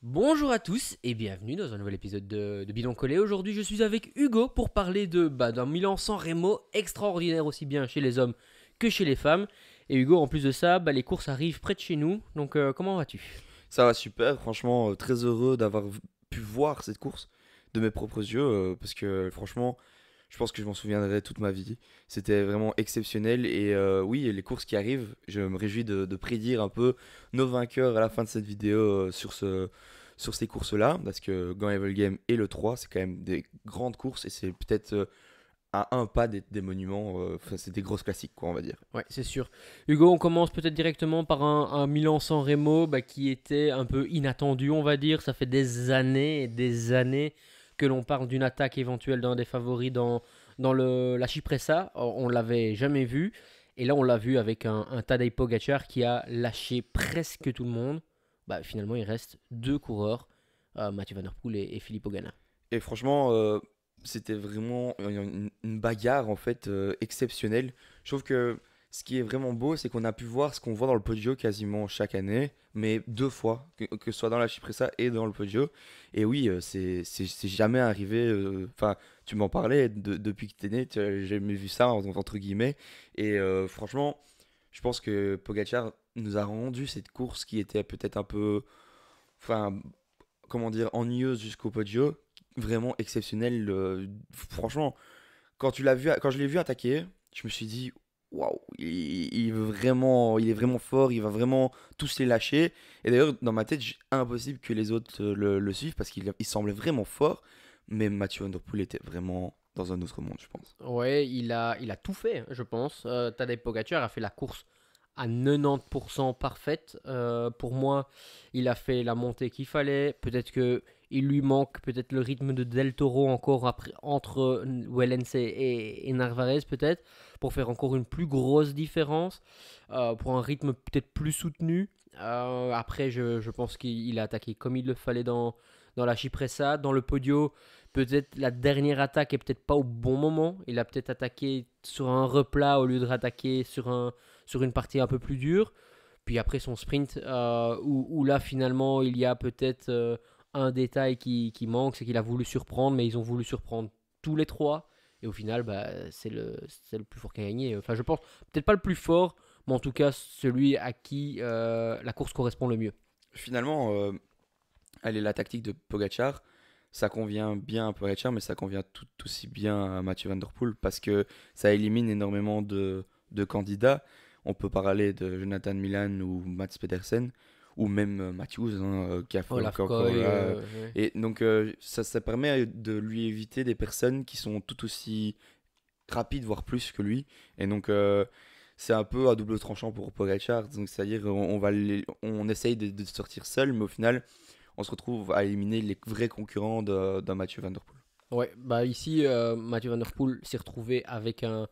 Bonjour à tous et bienvenue dans un nouvel épisode de Bidon Collé. Aujourd'hui, je suis avec Hugo pour parler d'un Milan-San Remo extraordinaire aussi bien chez les hommes que chez les femmes. Et Hugo, en plus de ça, les courses arrivent près de chez nous. Donc, comment vas-tu? Ça va super, franchement, très heureux d'avoir pu voir cette course de mes propres yeux, parce que franchement, je pense que je m'en souviendrai toute ma vie. C'était vraiment exceptionnel et oui, les courses qui arrivent, je me réjouis de prédire un peu nos vainqueurs à la fin de cette vidéo sur ces courses-là, parce que Gant Game et le 3, c'est quand même des grandes courses et c'est peut-être à un pas des monuments, enfin, c'est des grosses classiques, quoi, on va dire. Ouais, c'est sûr. Hugo, on commence peut-être directement par un Milan-San Remo qui était un peu inattendu, on va dire. Ça fait des années et des années que l'on parle d'une attaque éventuelle d'un des favoris dans la Cipressa. On l'avait jamais vu. Et là, on l'a vu avec un Tadej Pogacar qui a lâché presque tout le monde. Finalement, il reste deux coureurs, Mathieu Van Der Poel et Filippo Ganna. Et franchement, c'était vraiment une bagarre en fait exceptionnelle. Je trouve que ce qui est vraiment beau, c'est qu'on a pu voir ce qu'on voit dans le Podio quasiment chaque année, mais deux fois, que ce soit dans la Cipressa et dans le Podio. Et oui, c'est jamais arrivé. Enfin, tu m'en parlais depuis que tu es né, tu n'as jamais vu ça entre guillemets. Et franchement, je pense que Pogacar nous a rendu cette course qui était peut-être un peu, enfin, comment dire, ennuyeuse jusqu'au Podio, vraiment exceptionnelle. Franchement, quand je l'ai vu attaquer, je me suis dit, waouh, il est vraiment fort, il va vraiment tous les lâcher. Et d'ailleurs, dans ma tête, impossible que les autres le suivent parce qu'il semblait vraiment fort. Mais Mathieu Van Der Poel était vraiment dans un autre monde, je pense. Ouais, il a tout fait, je pense. Tadej Pogacar a fait la course à 90% parfaite. Pour moi, il a fait la montée qu'il fallait. Peut-être que il lui manque peut-être le rythme de Del Toro encore entre Wellens et Narvaez peut-être pour faire encore une plus grosse différence, pour un rythme peut-être plus soutenu. Après, je pense qu'il a attaqué comme il le fallait dans la Cipressa. Dans le Podio, peut-être la dernière attaque est peut-être pas au bon moment. Il a peut-être attaqué sur un replat au lieu de rattaquer sur une partie un peu plus dure. Puis après son sprint, où là finalement il y a peut-être un détail qui manque, c'est qu'il a voulu surprendre, mais ils ont voulu surprendre tous les trois. Et au final, c'est le plus fort qui a gagné. Enfin, je pense, peut-être pas le plus fort, mais en tout cas celui à qui la course correspond le mieux. Finalement, allez, la tactique de Pogacar, ça convient bien à Pogacar, mais ça convient tout aussi bien à Mathieu Van Der Poel parce que ça élimine énormément de candidats. On peut parler de Jonathan Milan ou Mats Pedersen ou même Matthews qui a fait Olaf encore Koy, là. ouais. Et donc ça permet de lui éviter des personnes qui sont tout aussi rapides, voire plus que lui. Et donc c'est un peu à double tranchant pour Pogacar. Donc c'est-à-dire on essaye de sortir seul, mais au final on se retrouve à éliminer les vrais concurrents d'un Mathieu Van Der Poel. Ouais, ici, Mathieu Van Der Poel s'est retrouvé avec un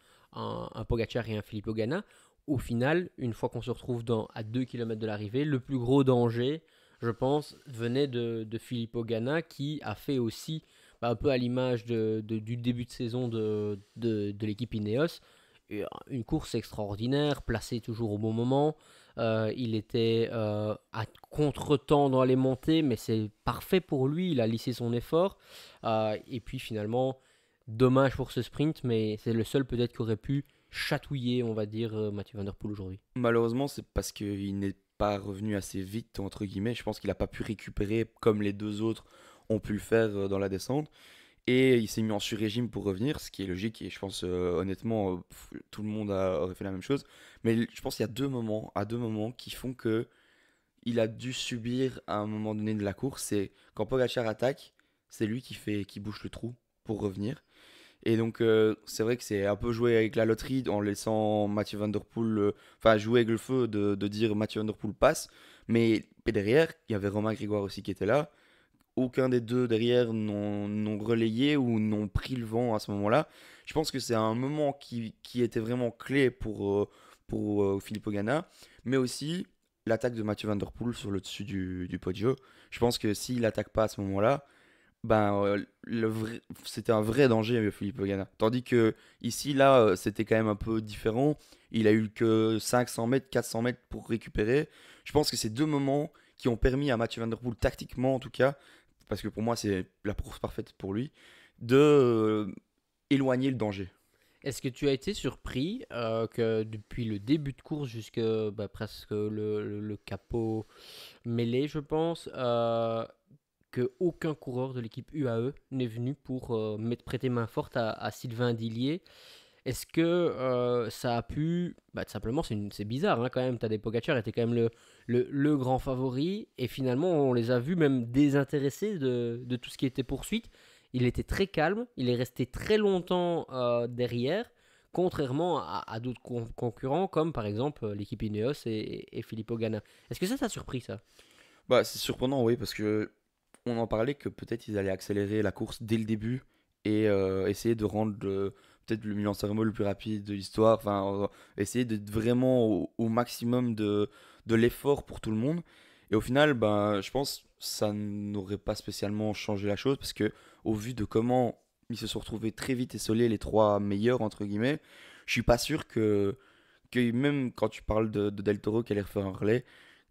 Pogacar et un Filippo Ganna. Au final, une fois qu'on se retrouve à 2 km de l'arrivée, le plus gros danger, je pense, venait de Filippo Ganna qui a fait aussi, un peu à l'image du début de saison de l'équipe Ineos, une course extraordinaire, placée toujours au bon moment. Il était à contre-temps dans les montées, mais c'est parfait pour lui, il a lissé son effort. Et puis finalement, dommage pour ce sprint, mais c'est le seul peut-être qui aurait pu chatouiller, on va dire, Mathieu Van Der Poel aujourd'hui. Malheureusement, c'est parce qu'il n'est pas revenu assez vite, entre guillemets. Je pense qu'il n'a pas pu récupérer comme les deux autres ont pu le faire dans la descente. Et il s'est mis en sur-régime pour revenir, ce qui est logique. Et je pense, honnêtement, tout le monde aurait fait la même chose. Mais je pense qu'il y a à deux moments qui font que il a dû subir à un moment donné de la course. C'est quand Pogacar attaque, c'est lui qui bouche le trou pour revenir. Et donc, c'est vrai que c'est un peu jouer avec la loterie en laissant Mathieu Van Der Poel, enfin, jouer avec le feu de dire Mathieu Van Der Poel passe. Mais derrière, il y avait Romain Grégoire aussi qui était là. Aucun des deux derrière n'ont relayé ou n'ont pris le vent à ce moment-là. Je pense que c'est un moment qui était vraiment clé pour Filippo Ganna, mais aussi l'attaque de Mathieu Van Der Poel sur le dessus du podio. Je pense que s'il n'attaque pas à ce moment-là, ben, c'était un vrai danger, Philippe Ganna. Tandis que ici, là, c'était quand même un peu différent. Il a eu que 500 mètres, 400 mètres pour récupérer. Je pense que c'est deux moments qui ont permis à Mathieu Van Der Poel, tactiquement en tout cas, parce que pour moi c'est la course parfaite pour lui, de éloigner le danger. Est-ce que tu as été surpris que depuis le début de course jusque presque le capot mêlé, je pense, que aucun coureur de l'équipe UAE n'est venu pour prêter main forte à Sylvain Dillier? Est-ce que ça a pu... tout simplement, c'est bizarre quand même. Tadej Pogacar était quand même le grand favori. Et finalement, on les a vus même désintéressés de tout ce qui était poursuite. Il était très calme. Il est resté très longtemps derrière. Contrairement à d'autres concurrents, comme par exemple l'équipe Ineos et Filippo Ganna. Est-ce que ça t'a surpris, ça? Bah, c'est surprenant, oui, parce que on en parlait que peut-être ils allaient accélérer la course dès le début et essayer de rendre peut-être le Milan-San Remo le plus rapide de l'histoire. Enfin, essayer d'être vraiment au maximum de l'effort pour tout le monde. Et au final, ben, je pense que ça n'aurait pas spécialement changé la chose parce que au vu de comment ils se sont retrouvés très vite esselés, les trois meilleurs, entre guillemets, je suis pas sûr que même quand tu parles de Del Toro qui allait refaire un relais,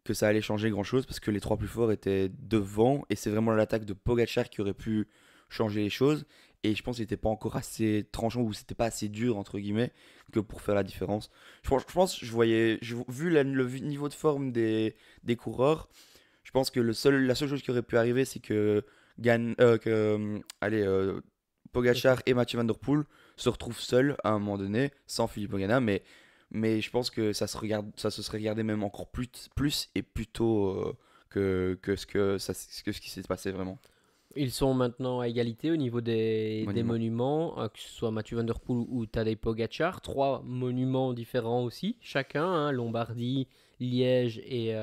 que ça allait changer grand chose parce que les trois plus forts étaient devant et c'est vraiment l'attaque de Pogacar qui aurait pu changer les choses. Et je pense qu'il n'était pas encore assez tranchant ou c'était pas assez dur, entre guillemets, que pour faire la différence. Je pense, vu le niveau de forme des coureurs, je pense que la seule chose qui aurait pu arriver, c'est que, Pogacar et Mathieu Van Der Poel se retrouvent seuls à un moment donné, sans Filippo Ganna, mais je pense que ça se serait regardé même encore plus et plus tôt ce qui s'est passé vraiment. Ils sont maintenant à égalité au niveau des Monument. monuments, que ce soit Mathieu Van Der Poel ou Tadej Pogacar. Trois monuments différents aussi, chacun, Lombardie, Liège et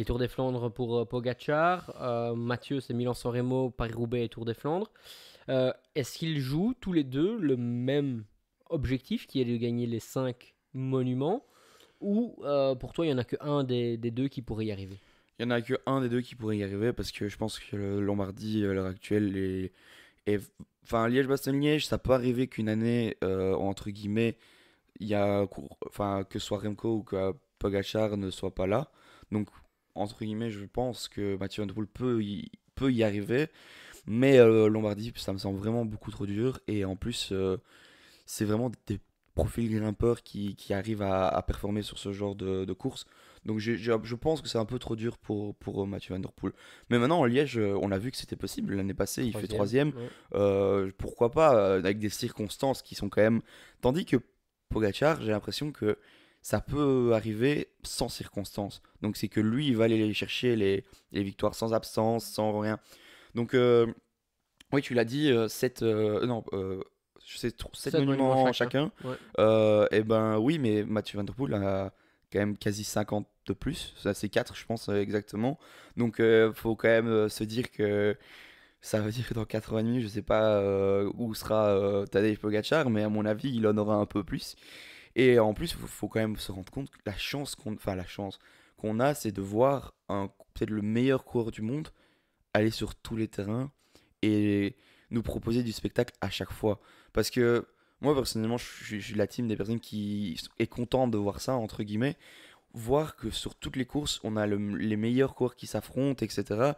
Tour des Flandres pour Pogacar. Mathieu, c'est Milan-San Remo, Paris-Roubaix et Tour des Flandres. Est-ce qu'ils jouent tous les deux le même objectif, qui est de gagner les 5 monuments, ou pour toi, il n'y en a qu'un des deux qui pourrait y arriver? Il n'y en a que un des deux qui pourrait y arriver parce que je pense que le Lombardie à l'heure actuelle enfin, Liège-Bastogne-Liège, ça peut arriver qu'une année, entre guillemets, enfin, que ce soit Remco ou que Pogacar ne soit pas là. Donc, entre guillemets, je pense que Mathieu Van Der Poel peut y arriver. Mais Lombardie, ça me semble vraiment beaucoup trop dur. Et en plus, c'est vraiment des profils grimpeurs qui arrivent à performer sur ce genre de course. Donc je pense que c'est un peu trop dur pour Mathieu Van Der Poel. Mais maintenant, en Liège, on a vu que c'était possible. L'année passée, il fait troisième. Ouais. Pourquoi pas, avec des circonstances qui sont quand même... Tandis que Pogacar, j'ai l'impression que ça peut arriver sans circonstances. Donc c'est que lui, il va aller chercher les victoires sans absence, sans rien. Donc, oui, tu l'as dit, 7 non, je sais, 7 7 monuments monuments chacun. chacun. Ouais. Et ben oui, mais Mathieu Van Der Poel a quand même quasi 50 de plus. Ça, c'est 4, je pense, exactement. Donc, faut quand même se dire que ça veut dire que dans 80 minutes, je sais pas où sera Tadej Pogacar, mais à mon avis, il en aura un peu plus. Et en plus, faut quand même se rendre compte que la chance qu'on a, c'est de voir peut-être le meilleur coureur du monde aller sur tous les terrains et nous proposer du spectacle à chaque fois. Parce que moi, personnellement, je suis de la team des personnes qui est contente de voir ça, entre guillemets. Voir que sur toutes les courses, on a les meilleurs coureurs qui s'affrontent, etc.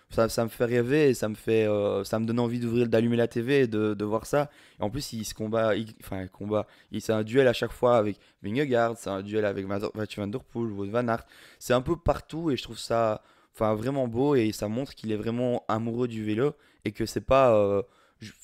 Ça me fait rêver et ça me donne envie d'allumer la TV et de voir ça. Et en plus, c'est un duel à chaque fois avec Vingegaard, c'est un duel avec Mathieu Van Der Poel, Wout van Aert. C'est un peu partout et je trouve ça vraiment beau et ça montre qu'il est vraiment amoureux du vélo et que c'est pas.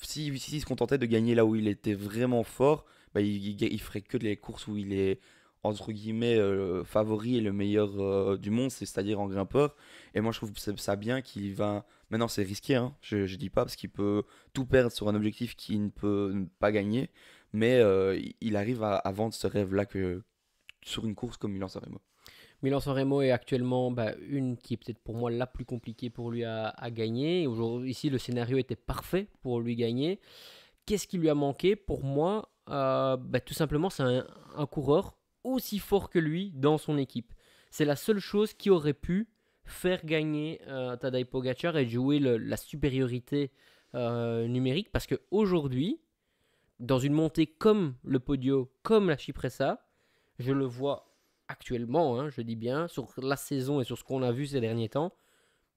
S'il se contentait de gagner là où il était vraiment fort, bah, il ferait que les courses où il est entre guillemets favori et le meilleur du monde, c'est-à-dire en grimpeur. Et moi je trouve ça bien qu'il va. Maintenant c'est risqué, hein, je dis pas parce qu'il peut tout perdre sur un objectif qu'il ne peut pas gagner, mais il arrive à vendre ce rêve-là que sur une course comme Milan-San Remo. Milan-San Remo est actuellement une qui est peut-être pour moi la plus compliquée pour lui à gagner. Aujourd'hui, ici, le scénario était parfait pour lui gagner. Qu'est-ce qui lui a manqué? Pour moi, tout simplement, c'est un coureur aussi fort que lui dans son équipe. C'est la seule chose qui aurait pu faire gagner Tadej Pogacar et jouer la supériorité numérique. Parce qu'aujourd'hui, dans une montée comme le Podio, comme la Cipressa, je le vois actuellement, hein, je dis bien, sur la saison et sur ce qu'on a vu ces derniers temps,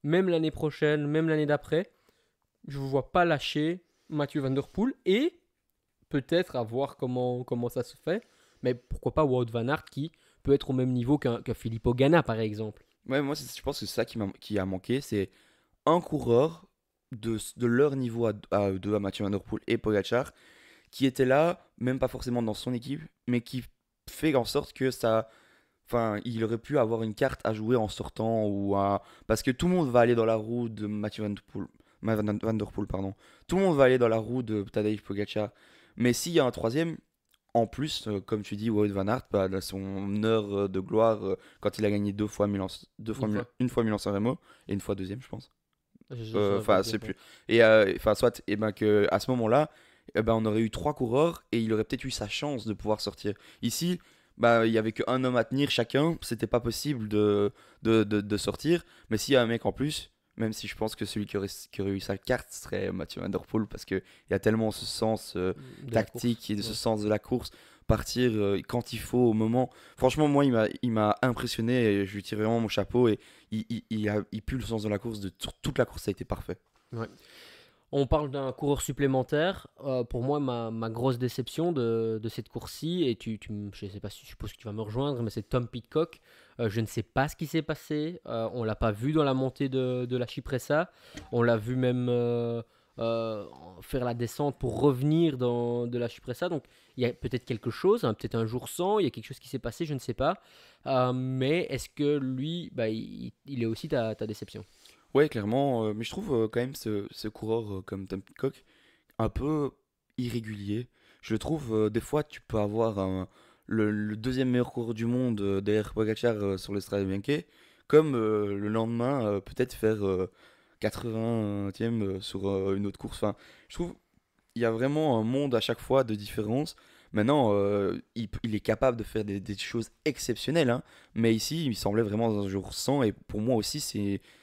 même l'année prochaine, même l'année d'après, je ne vois pas lâcher Mathieu Van Der Poel et peut-être à voir comment ça se fait, mais pourquoi pas Wout Van Aert qui peut être au même niveau qu'un Filippo Ganna par exemple. Ouais, moi, je pense que c'est ça qui a manqué. C'est un coureur de leur niveau à deux, à Mathieu Van Der Poel et Pogacar, qui était là, même pas forcément dans son équipe, mais qui fait en sorte que ça. Enfin, il aurait pu avoir une carte à jouer en sortant parce que tout le monde va aller dans la roue de Mathieu Van Der Poel, pardon. Tout le monde va aller dans la roue de Tadej Pogacar. Mais s'il y a un troisième, en plus, comme tu dis, Wout Van Aert, bah, dans son heure de gloire, quand il a gagné une fois Milan-San Remo et une fois deuxième, je pense. Je saurais pas Enfin, te c'est dire, ouais. plus. Et enfin, soit, et ben que à ce moment-là, eh ben, on aurait eu trois coureurs et il aurait peut-être eu sa chance de pouvoir sortir. Ici, bah, il y avait qu'un homme à tenir chacun, c'était pas possible de sortir. Mais s'il y a un mec en plus, même si je pense que celui qui aurait eu sa carte serait Mathieu Van Der Poel, parce qu'il y a tellement ce sens De la course. tactique et de ce Ouais. sens de la course, partir quand il faut, au moment. Franchement, moi, il m'a impressionné et je lui tire vraiment mon chapeau. Et il pue le sens de la course, sur toute la course, ça a été parfait. Ouais. On parle d'un coureur supplémentaire. Pour moi, ma grosse déception de cette course-ci, et je ne sais pas si je suppose que tu vas me rejoindre, mais c'est Tom Pidcock. Je ne sais pas ce qui s'est passé. On ne l'a pas vu dans la montée de la Cipressa. On l'a vu même faire la descente pour revenir de la Cipressa. Donc il y a peut-être quelque chose, hein, peut-être un jour sans, il y a quelque chose qui s'est passé, je ne sais pas. Mais est-ce que lui, bah, il est aussi ta déception? Ouais, clairement, mais je trouve quand même ce coureur comme Tom Pidcock un peu irrégulier. Je trouve, des fois, tu peux avoir le deuxième meilleur coureur du monde derrière Pogacar sur le Strade Bianche, comme le lendemain, peut-être faire 80e sur une autre course. Enfin, je trouve il y a vraiment un monde à chaque fois de différence. Maintenant, il est capable de faire des choses exceptionnelles, hein, mais ici, il semblait vraiment dans un jour sans, et pour moi aussi,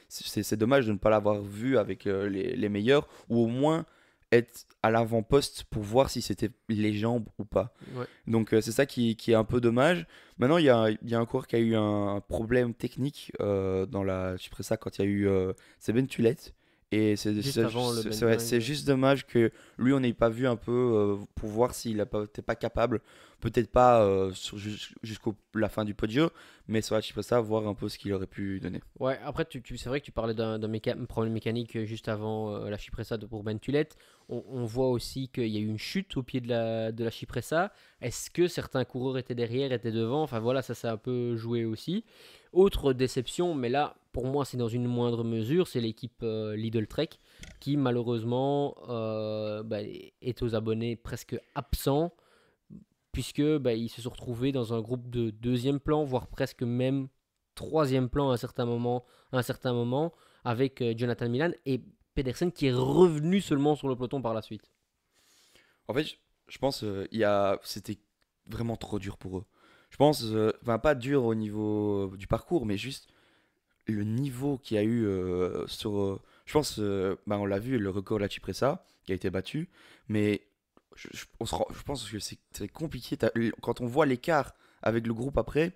c'est dommage de ne pas l'avoir vu avec les meilleurs, ou au moins être à l'avant-poste pour voir si c'était les jambes ou pas. Ouais. Donc c'est ça qui est un peu dommage. Maintenant, il y a un coureur qui a eu un problème technique dans la Cipressa quand il y a eu c'est Ben Tulette. Et Juste avant le ouais, Benzing. c'est juste dommage que lui, on n'ait pas vu un peu pour voir s'il n'était pas capable, peut-être pas jusqu'à la fin du podio, mais sur la Cipressa, voir un peu ce qu'il aurait pu donner. Ouais, après, c'est vrai que tu parlais d'un problème mécanique juste avant la Cipressa pour Ben Tulette. On voit aussi qu'il y a eu une chute au pied de la Cipressa. Est-ce que certains coureurs étaient derrière, étaient devant? Enfin voilà, ça s'est un peu joué aussi. Autre déception, mais là, pour moi, c'est dans une moindre mesure, c'est l'équipe Lidl Trek qui, malheureusement, bah, est aux abonnés presque absents, puisque bah, ils se sont retrouvés dans un groupe de deuxième plan, voire presque même troisième plan à un certain moment, avec Jonathan Milan et Pedersen qui est revenu seulement sur le peloton par la suite. En fait, je pense c'était vraiment trop dur pour eux. Je pense, enfin pas dur au niveau du parcours, mais juste le niveau qu'il y a eu je pense, bah, on l'a vu, le record de la Cipressa qui a été battu, mais je pense que c'est compliqué. Quand on voit l'écart avec le groupe après,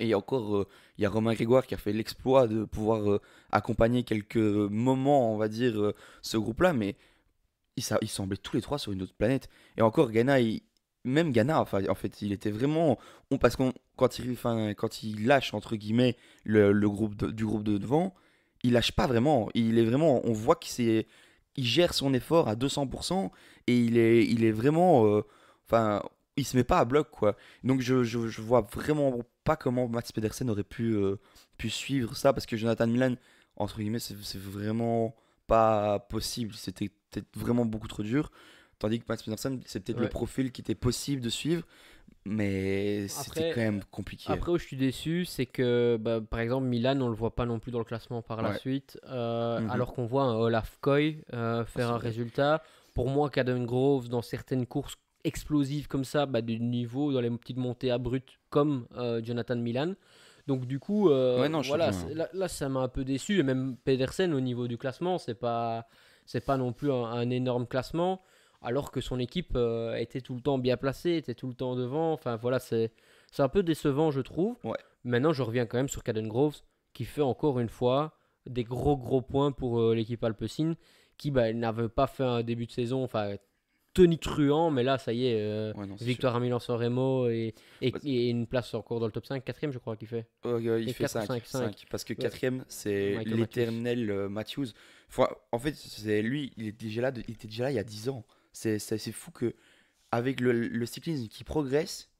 et encore, il y a Romain Grégoire qui a fait l'exploit de pouvoir accompagner quelques moments, on va dire, ce groupe-là, mais ils semblaient tous les trois sur une autre planète. Et encore, même Ghana, enfin, en fait, il était vraiment. Parce qu'on quand il lâche, entre guillemets, le du groupe de devant, il lâche pas vraiment. Il est vraiment. On voit il gère son effort à 200% et il est vraiment. Enfin, il se met pas à bloc, quoi. Donc, je vois vraiment pas comment Mats Pedersen aurait pu suivre ça parce que Jonathan Milan, entre guillemets, c'est vraiment pas possible. C'était peut-être vraiment beaucoup trop dur. Tandis que Max Pedersen, c'est peut-être le Ouais. profil qui était possible de suivre, mais c'était Après, quand même compliqué. Après, où je suis déçu, c'est que, bah, par exemple, Milan, on le voit pas non plus dans le classement par la Ouais. suite, Mhm. alors qu'on voit un Olaf Koy Ah, faire c'est un vrai. résultat. Pour moi, Caden Grove, dans certaines courses explosives comme ça, bah, de niveau, dans les petites montées abruptes, comme Jonathan Milan. Donc, du coup, Ouais, non, je te voilà, rejoins. là, ça m'a un peu déçu. Et même Pedersen, au niveau du classement, c'est pas non plus un énorme classement, alors que son équipe était tout le temps bien placée, était tout le temps devant. Enfin, voilà, C'est un peu décevant, je trouve. Ouais. Maintenant, je reviens quand même sur Caden Groves, qui fait encore une fois des gros points pour l'équipe Alpecin, qui n'avait pas fait un début de saison, enfin, tonitruant, mais là, ça y est, Ouais, non, c'est sûr. victoire à Milan-San Remo Bah, et une place encore dans le top 5, quatrième, je crois qu'il fait. il Et fait 4 ou 5, 5, 5. parce que Ouais. quatrième, c'est Michael l'éternel Matthews. En fait, c'est lui, il était déjà là, il était déjà là il y a 10 ans. C'est fou que avec le cyclisme qui progresse,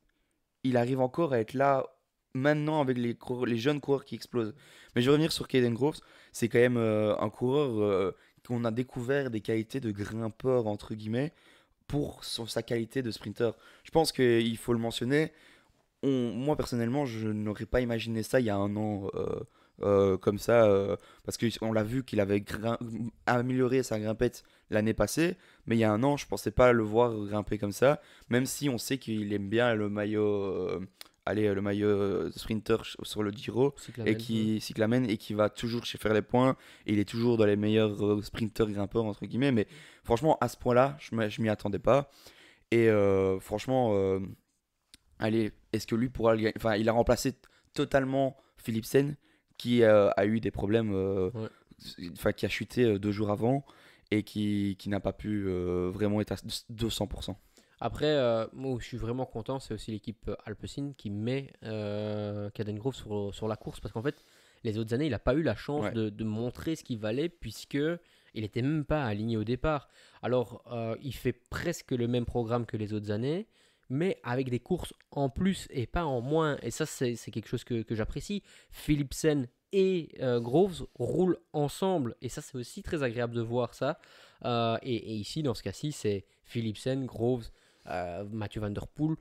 il arrive encore à être là maintenant avec les jeunes coureurs qui explosent. Mais je vais revenir sur Caden Groves, c'est quand même un coureur qu'on a découvert des qualités de grimpeur, entre guillemets, pour sa qualité de sprinter. Je pense qu'il faut le mentionner. Moi, personnellement, je n'aurais pas imaginé ça il y a un an comme ça, parce qu'on l'a vu qu'il avait amélioré sa grimpette l'année passée, mais il y a un an, je pensais pas le voir grimper comme ça, même si on sait qu'il aime bien le maillot, le maillot sprinter sur le Giro, et Cyclamen, ouais. qui cyclamen et qui va toujours chez faire les points, et il est toujours dans les meilleurs sprinters grimpeurs, entre guillemets, mais franchement, à ce point-là, je m'y attendais pas, et franchement, allez, est-ce que lui pourra le gagner? Enfin, il a remplacé totalement Philipsen, qui a eu des problèmes, Ouais. enfin, qui a chuté 2 jours avant et qui n'a pas pu vraiment être à 200%. Après, moi où je suis vraiment content, c'est aussi l'équipe Alpecin qui met Caden Grove sur la course parce qu'en fait, les autres années, il n'a pas eu la chance Ouais, de montrer ce qu'il valait puisque il n'était même pas aligné au départ. Alors, il fait presque le même programme que les autres années, mais avec des courses en plus et pas en moins. Et ça, c'est quelque chose que j'apprécie. Philipsen et Groves roulent ensemble et ça, c'est aussi très agréable de voir ça. Et ici, dans ce cas-ci, c'est Philipsen, Groves, Mathieu Van Der Poel,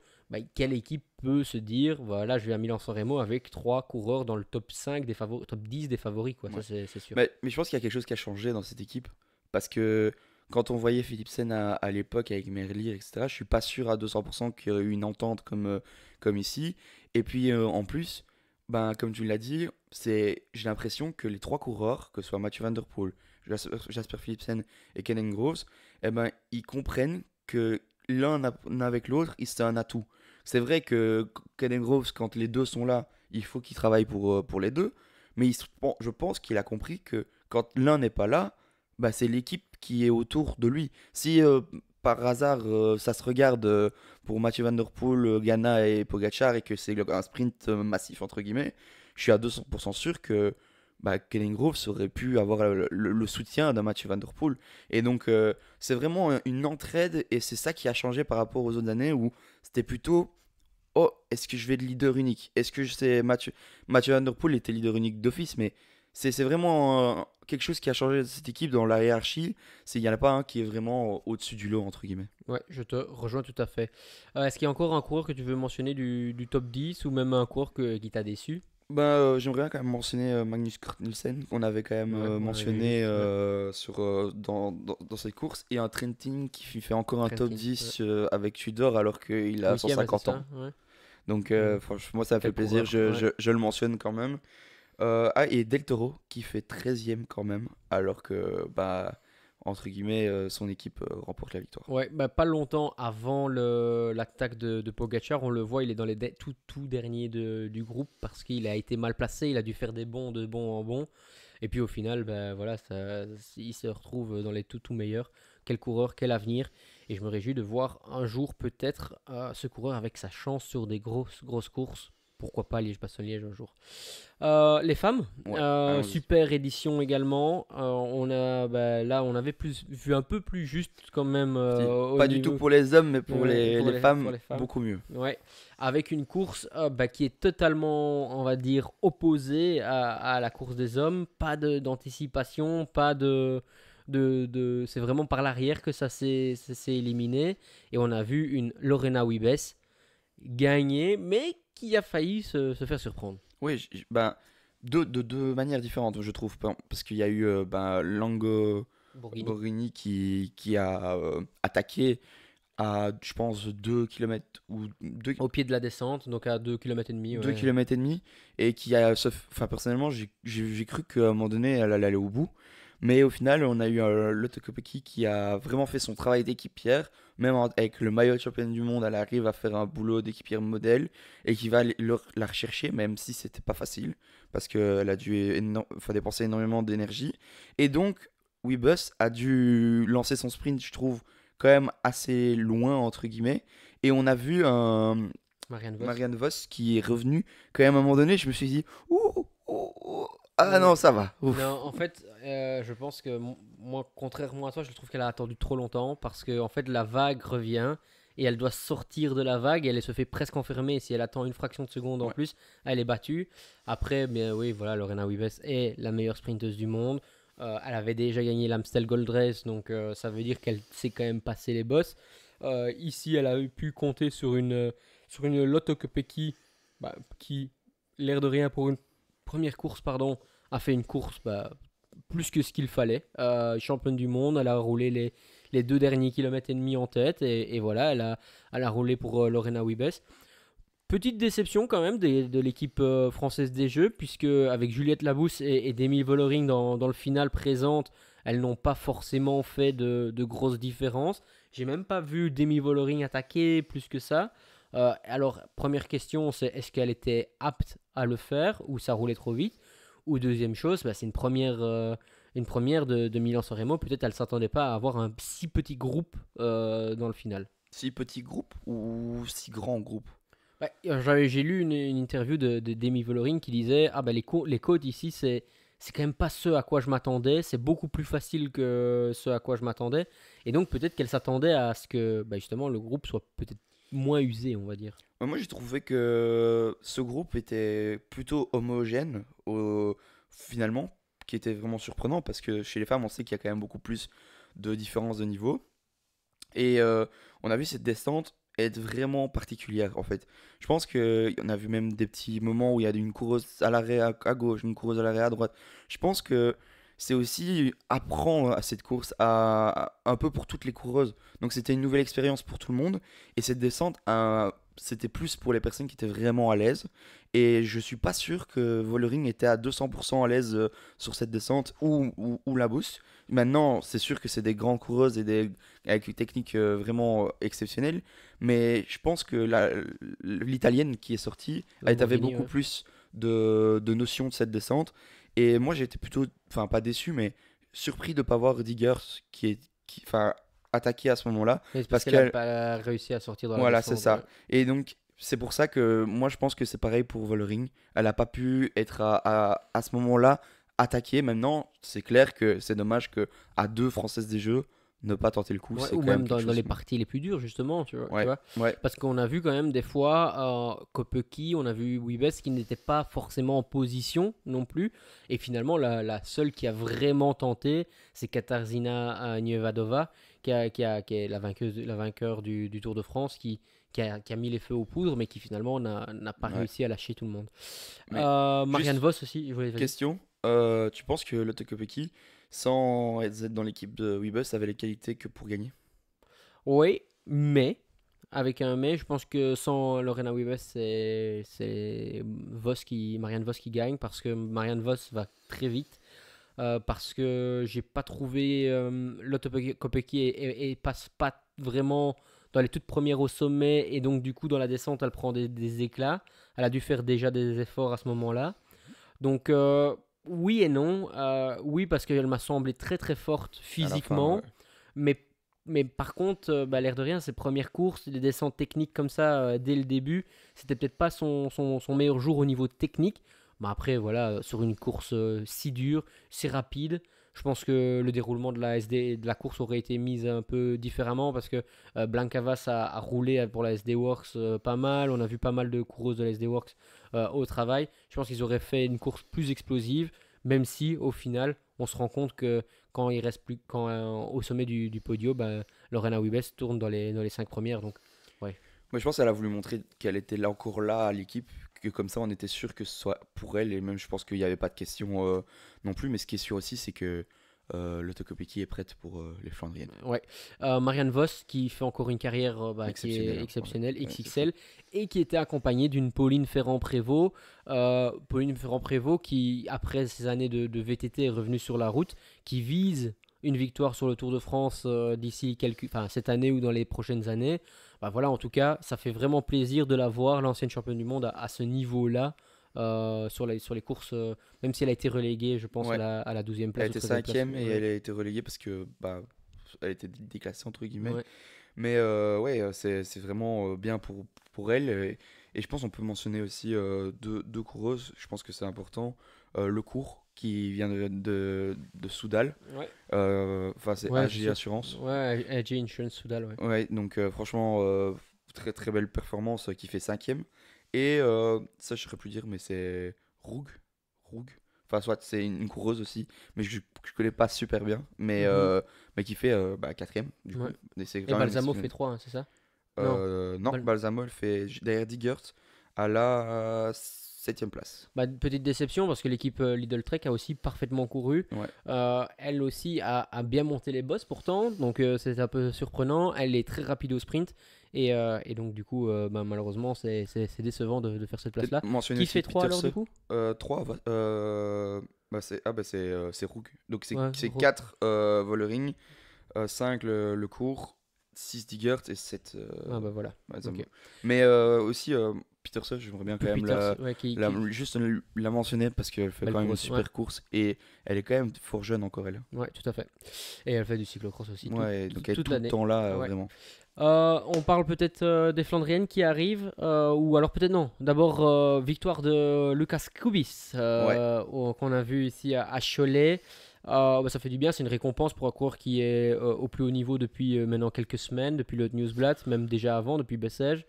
quelle équipe peut se dire voilà, je vais à Milan-San Remo avec 3 coureurs dans le top 5 des favoris, top 10 des favoris, quoi. ouais. Ça, c'est sûr. Mais je pense qu'il y a quelque chose qui a changé dans cette équipe. Parce que quand on voyait Philipsen à l'époque avec Merlier, etc., je suis pas sûr à 200% qu'il y aurait eu une entente comme ici. Et puis en plus, ben, comme tu l'as dit, j'ai l'impression que les 3 coureurs, que ce soit Mathieu Van Der Poel, Jasper Philipsen et Kenen Groves, eh ben, ils comprennent que l'un avec l'autre, c'est un atout. C'est vrai que Kenen Groves, quand les deux sont là, il faut qu'il travaille pour les deux. Mais je pense qu'il a compris que quand l'un n'est pas là, bah, c'est l'équipe qui est autour de lui. Si par hasard ça se regarde pour Mathieu Van Der Poel, Ghana et Pogacar et que c'est un sprint massif entre guillemets, je suis à 200% sûr que Kellen Groves aurait pu avoir le soutien d'un Mathieu Van Der Poel. Et donc c'est vraiment une entraide et c'est ça qui a changé par rapport aux autres années où c'était plutôt oh, est-ce que je vais de leader unique? Est-ce que c'est Mathieu Van Der Poel était leader unique d'office, mais c'est vraiment quelque chose qui a changé cette équipe dans la hiérarchie. Il n'y en a pas un qui est vraiment au-dessus du lot, entre guillemets. Ouais, je te rejoins tout à fait. Est-ce qu'il y a encore un coureur que tu veux mentionner du top 10 ou même un coureur qui t'a déçu? J'aimerais quand même mentionner Magnus Cort Nielsen, qu'on avait quand même Ouais, on l'avait vu. mentionné Ouais. dans cette course, et un Trentin qui fait encore un top Trentin. Ouais. 10 avec Tudor alors qu'il a Huitième, c'est 150 ans. ça? Ouais. Donc Ouais. franchement, moi ça me fait Quel plaisir, coureur? Ouais. je le mentionne quand même. Et Del Toro qui fait 13e quand même, alors que, entre guillemets, son équipe remporte la victoire. Ouais, pas longtemps avant l'attaque de Pogacar, on le voit, il est dans les tout derniers du groupe parce qu'il a été mal placé, il a dû faire des bonds de bond en bond. Et puis au final, voilà, il se retrouve dans les tout meilleurs. Quel coureur, quel avenir. Et je me réjouis de voir un jour peut-être ce coureur avec sa chance sur des grosses courses. Pourquoi pas Liège-Bastogne-Liège un jour. Les femmes, Ouais, allons-y. super édition également. Là, on avait vu un peu plus juste quand même au Pas du tout niveau pour les hommes, mais pour ouais, les pour femmes, les femmes. beaucoup mieux. Ouais, avec une course qui est totalement, on va dire, opposée à la course des hommes. Pas d'anticipation, pas c'est vraiment par l'arrière que ça s'est éliminé. Et on a vu une Lorena Wiebes gagner, mais qui a failli se faire surprendre. Oui, de deux manières différentes, je trouve. Parce qu'il y a eu Lango Bourguignon. Borghini qui a attaqué à, je pense, 2 km ou 2, Au pied de la descente, donc à 2,5 km, 2 ouais. km et demi, et qui a, enfin, personnellement, j'ai cru qu'à un moment donné, elle allait aller au bout. Mais au final, on a eu Lotte Kopecky qui a vraiment fait son travail d'équipière. Même avec le maillot de championne du monde, elle arrive à faire un boulot d'équipière modèle et qui va la rechercher, même si c'était pas facile, parce qu'elle a dû dépenser énormément d'énergie. Et donc, Webus a dû lancer son sprint, je trouve, quand même assez loin, entre guillemets. Et on a vu un Marianne Vos. Marianne Vos qui est revenu. Quand même, à un moment donné, je me suis dit, ouh, ouh, ouh, ah Ouais. non, ça va. Ouf. Non, en fait, je pense que moi, contrairement à toi, je trouve qu'elle a attendu trop longtemps parce que en fait, la vague revient et elle doit sortir de la vague et elle se fait presque enfermer. Si elle attend une fraction de seconde en Ouais. plus, elle est battue. Après, bien oui, voilà, Lorena Wiebes est la meilleure sprinteuse du monde. Elle avait déjà gagné l'Amstel Gold Race, donc ça veut dire qu'elle sait quand même passer les bosses. Ici, elle a pu compter sur une Lotto Kopecky qui, l'air de rien, pour une première course, pardon, a fait une course plus que ce qu'il fallait. Championne du monde, elle a roulé les 2 derniers kilomètres et demi en tête et voilà, elle a roulé pour Lorena Wiebes. Petite déception quand même de l'équipe française des Jeux, puisque avec Juliette Labousse et Demi Vollering dans le final présente, elles n'ont pas forcément fait de grosses différences. J'ai même pas vu Demi Vollering attaquer plus que ça. Alors, première question, c'est est-ce qu'elle était apte à le faire ou ça roulait trop vite? Ou deuxième chose, c'est une première de Milan-San Remo. Peut-être elle s'attendait pas à avoir un si petit groupe dans le final. Si petit groupe ou si grand groupe? Ouais, j'ai lu une interview de Demi Vollering qui disait les côtes ici, c'est quand même pas ce à quoi je m'attendais. C'est beaucoup plus facile que ce à quoi je m'attendais. Et donc, peut-être qu'elle s'attendait à ce que justement le groupe soit peut-être moins usé, on va dire. Moi, j'ai trouvé que ce groupe était plutôt homogène, finalement, qui était vraiment surprenant parce que chez les femmes, on sait qu'il y a quand même beaucoup plus de différences de niveau. Et on a vu cette descente être vraiment particulière, en fait. Je pense qu'on a vu même des petits moments où il y a une coureuse à l'arrêt à gauche, une coureuse à l'arrêt à droite. Je pense que c'est aussi apprendre à cette course un peu pour toutes les coureuses. Donc c'était une nouvelle expérience pour tout le monde. Et cette descente, c'était plus pour les personnes qui étaient vraiment à l'aise. Et je suis pas sûr que Vollering était à 200% à l'aise sur cette descente ou la boost. Maintenant, c'est sûr que c'est des grands coureuses avec une technique vraiment exceptionnelle. Mais je pense que l'italienne qui est sortie, elle avait Lamborghini, beaucoup ouais. plus de notions de cette descente. Et moi, j'étais plutôt, enfin, pas déçu, mais surpris de ne pas voir Diggers enfin, attaquer à ce moment-là. Mais c'est parce Parce qu'elle a que, pas réussi à sortir dans la voilà, c'est descente. Ouais. ça. Et donc, c'est pour ça que moi, je pense que c'est pareil pour Vollering. Elle n'a pas pu être à ce moment-là attaquée. Maintenant, c'est clair que c'est dommage que à deux Françaises des Jeux, ne pas tenter le coup, Ouais, c'est ou quand même même quelque dans chose. les parties les plus dures, justement, tu Ouais, vois. ouais, Parce qu'on a vu quand même des fois Kopecky, on a vu Wiebes qui n'était pas forcément en position non plus. Et finalement, la seule qui a vraiment tenté, c'est Katarzyna Niewedova, qui est la vainqueur du Tour de France, qui a mis les feux aux poudres, mais qui finalement n'a pas ouais. réussi à lâcher tout le monde. Mais Marianne juste Vos aussi, vas-y. question, tu penses que Lotte Kopecky, sans être dans l'équipe de Weebus, avait les qualités que pour gagner? Oui, mais, avec un mais, je pense que sans Lorena Wiebes, c'est Marianne Vos qui gagne parce que Marianne Vos va très vite. Parce que j'ai pas trouvé Lotte Kopecky et passe pas vraiment dans les toutes premières au sommet et donc du coup dans la descente elle prend des éclats. Elle a dû faire déjà des efforts à ce moment-là. Donc oui et non. Oui parce qu'elle m'a semblé très très forte À la fin, ouais. physiquement. Mais, mais par contre, l'air de rien, ses premières courses, des descentes techniques comme ça dès le début, c'était peut-être pas son meilleur jour au niveau technique. Mais après, voilà, sur une course si dure, si rapide, je pense que le déroulement de la course aurait été mis un peu différemment parce que Blancavas a roulé pour la SD Works pas mal. On a vu pas mal de coureuses de la SD Works au travail. Je pense qu'ils auraient fait une course plus explosive, même si au final, on se rend compte que quand il reste plus quand au sommet du podio, Lorena Wiebes tourne dans les 5 premières. Donc, ouais. Moi, je pense qu'elle a voulu montrer qu'elle était là encore là à l'équipe, que comme ça, on était sûr que ce soit pour elle. Et même, je pense qu'il n'y avait pas de question non plus. Mais ce qui est sûr aussi, c'est que le Tokopeki est prête pour les Flandriennes. Ouais. Marianne Vos qui fait encore une carrière qui est Exceptionnelle, hein. exceptionnelle, Ouais, XXL, et qui était accompagnée d'une Pauline Ferrand-Prévot. Pauline Ferrand-Prévot qui, après ces années de VTT, est revenue sur la route, qui vise une victoire sur le Tour de France d'ici cette année ou dans les prochaines années. Bah voilà, en tout cas, ça fait vraiment plaisir de la voir, l'ancienne championne du monde, à ce niveau-là. Sur les courses, même si elle a été reléguée, je pense, Ouais. à la 12e place. Elle était ou 13e place. 5e et Ouais. elle a été reléguée parce que elle était déclassée entre guillemets. Ouais. Mais ouais, c'est vraiment bien pour elle. Et je pense qu'on peut mentionner aussi deux coureuses. Je pense que c'est important. Le cours qui vient de Soudal. Ouais. Enfin, c'est Ouais, AG je sais. Assurance. Ouais, AG Insurance Soudal, ouais. Ouais, donc franchement, très très belle performance qui fait 5e. Et ça, je ne saurais plus dire, mais c'est Roug. Roug. Enfin, soit c'est une coureuse aussi, mais je connais pas super bien. Mais qui fait 4e, du coup. Ouais. Et c'est Et quand même Balsamo fait 3, c'est ça? non, Bal- Balsamo, elle fait derrière Diggert à la 7e place. Petite déception parce que l'équipe Lidl Trek a aussi parfaitement couru. Ouais. Elle aussi a bien monté les bosses pourtant, donc c'est un peu surprenant. Elle est très rapide au sprint et donc du coup, malheureusement, c'est décevant de faire cette place-là. Peut-être mentionner Qui aussi fait 3 alors Peterse. du coup? 3, c'est Roug. Donc Ouais, c'est Roug. 4 Vollering, 5 le cours, 6 Diggert et 7 Ah bah voilà. Balsamo. Ok. Mais aussi Peterse, j'aimerais bien quand même Peters, ouais, juste la mentionner parce qu'elle fait Belle quand même une course, super ouais. course et elle est quand même fort jeune encore elle. Ouais, tout à fait. Et elle fait du cyclocross aussi Ouais, donc elle est toute tout le l'année. temps là, Ouais. vraiment. On parle peut-être des Flandriennes qui arrivent, ou alors peut-être non. D'abord, victoire de Lucas Kubis, qu'on a vu ici à Cholet. Ça fait du bien, c'est une récompense pour un coureur qui est au plus haut niveau depuis maintenant quelques semaines, depuis le Newsblad, même déjà avant, depuis Bessèges.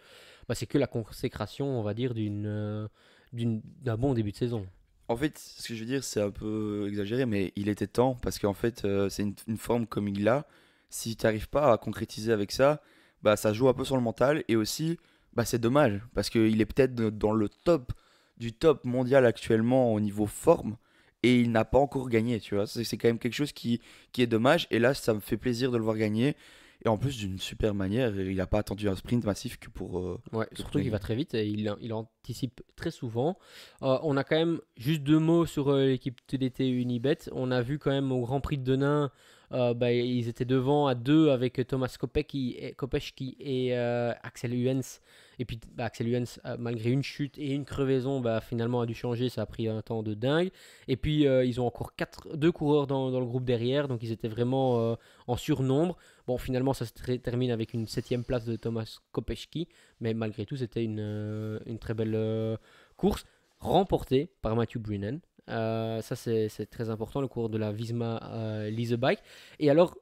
C'est que la consécration, on va dire, d'un bon début de saison. En fait, ce que je veux dire, c'est un peu exagéré, mais il était temps parce qu'en fait, c'est une forme comme il l'a. Si tu n'arrives pas à concrétiser avec ça, ça joue un peu sur le mental et aussi, c'est dommage parce qu'il est peut-être dans le top du top mondial actuellement au niveau forme et il n'a pas encore gagné, tu vois. C'est quand même quelque chose qui est dommage et là, ça me fait plaisir de le voir gagner et en plus d'une super manière. Il n'a pas attendu un sprint massif que pour. Ouais, que pour surtout qu'il gagner. va très vite et il anticipe très souvent. On a quand même juste 2 mots sur l'équipe TDT Unibet. On a vu quand même au Grand Prix de Denain, ils étaient devant à 2 avec Thomas Kopeschki et Axel Huens. Et puis Axel Huens, malgré une chute et une crevaison, finalement a dû changer. Ça a pris un temps de dingue. Et puis ils ont encore 2 coureurs dans le groupe derrière, donc ils étaient vraiment en surnombre. Bon, finalement, ça se termine avec une 7e place de Thomas Kopeschki, mais malgré tout, c'était une très belle course, remportée par Matthew Brennan. Ça, c'est très important, le cours de la Visma Lease Bike. Et alors,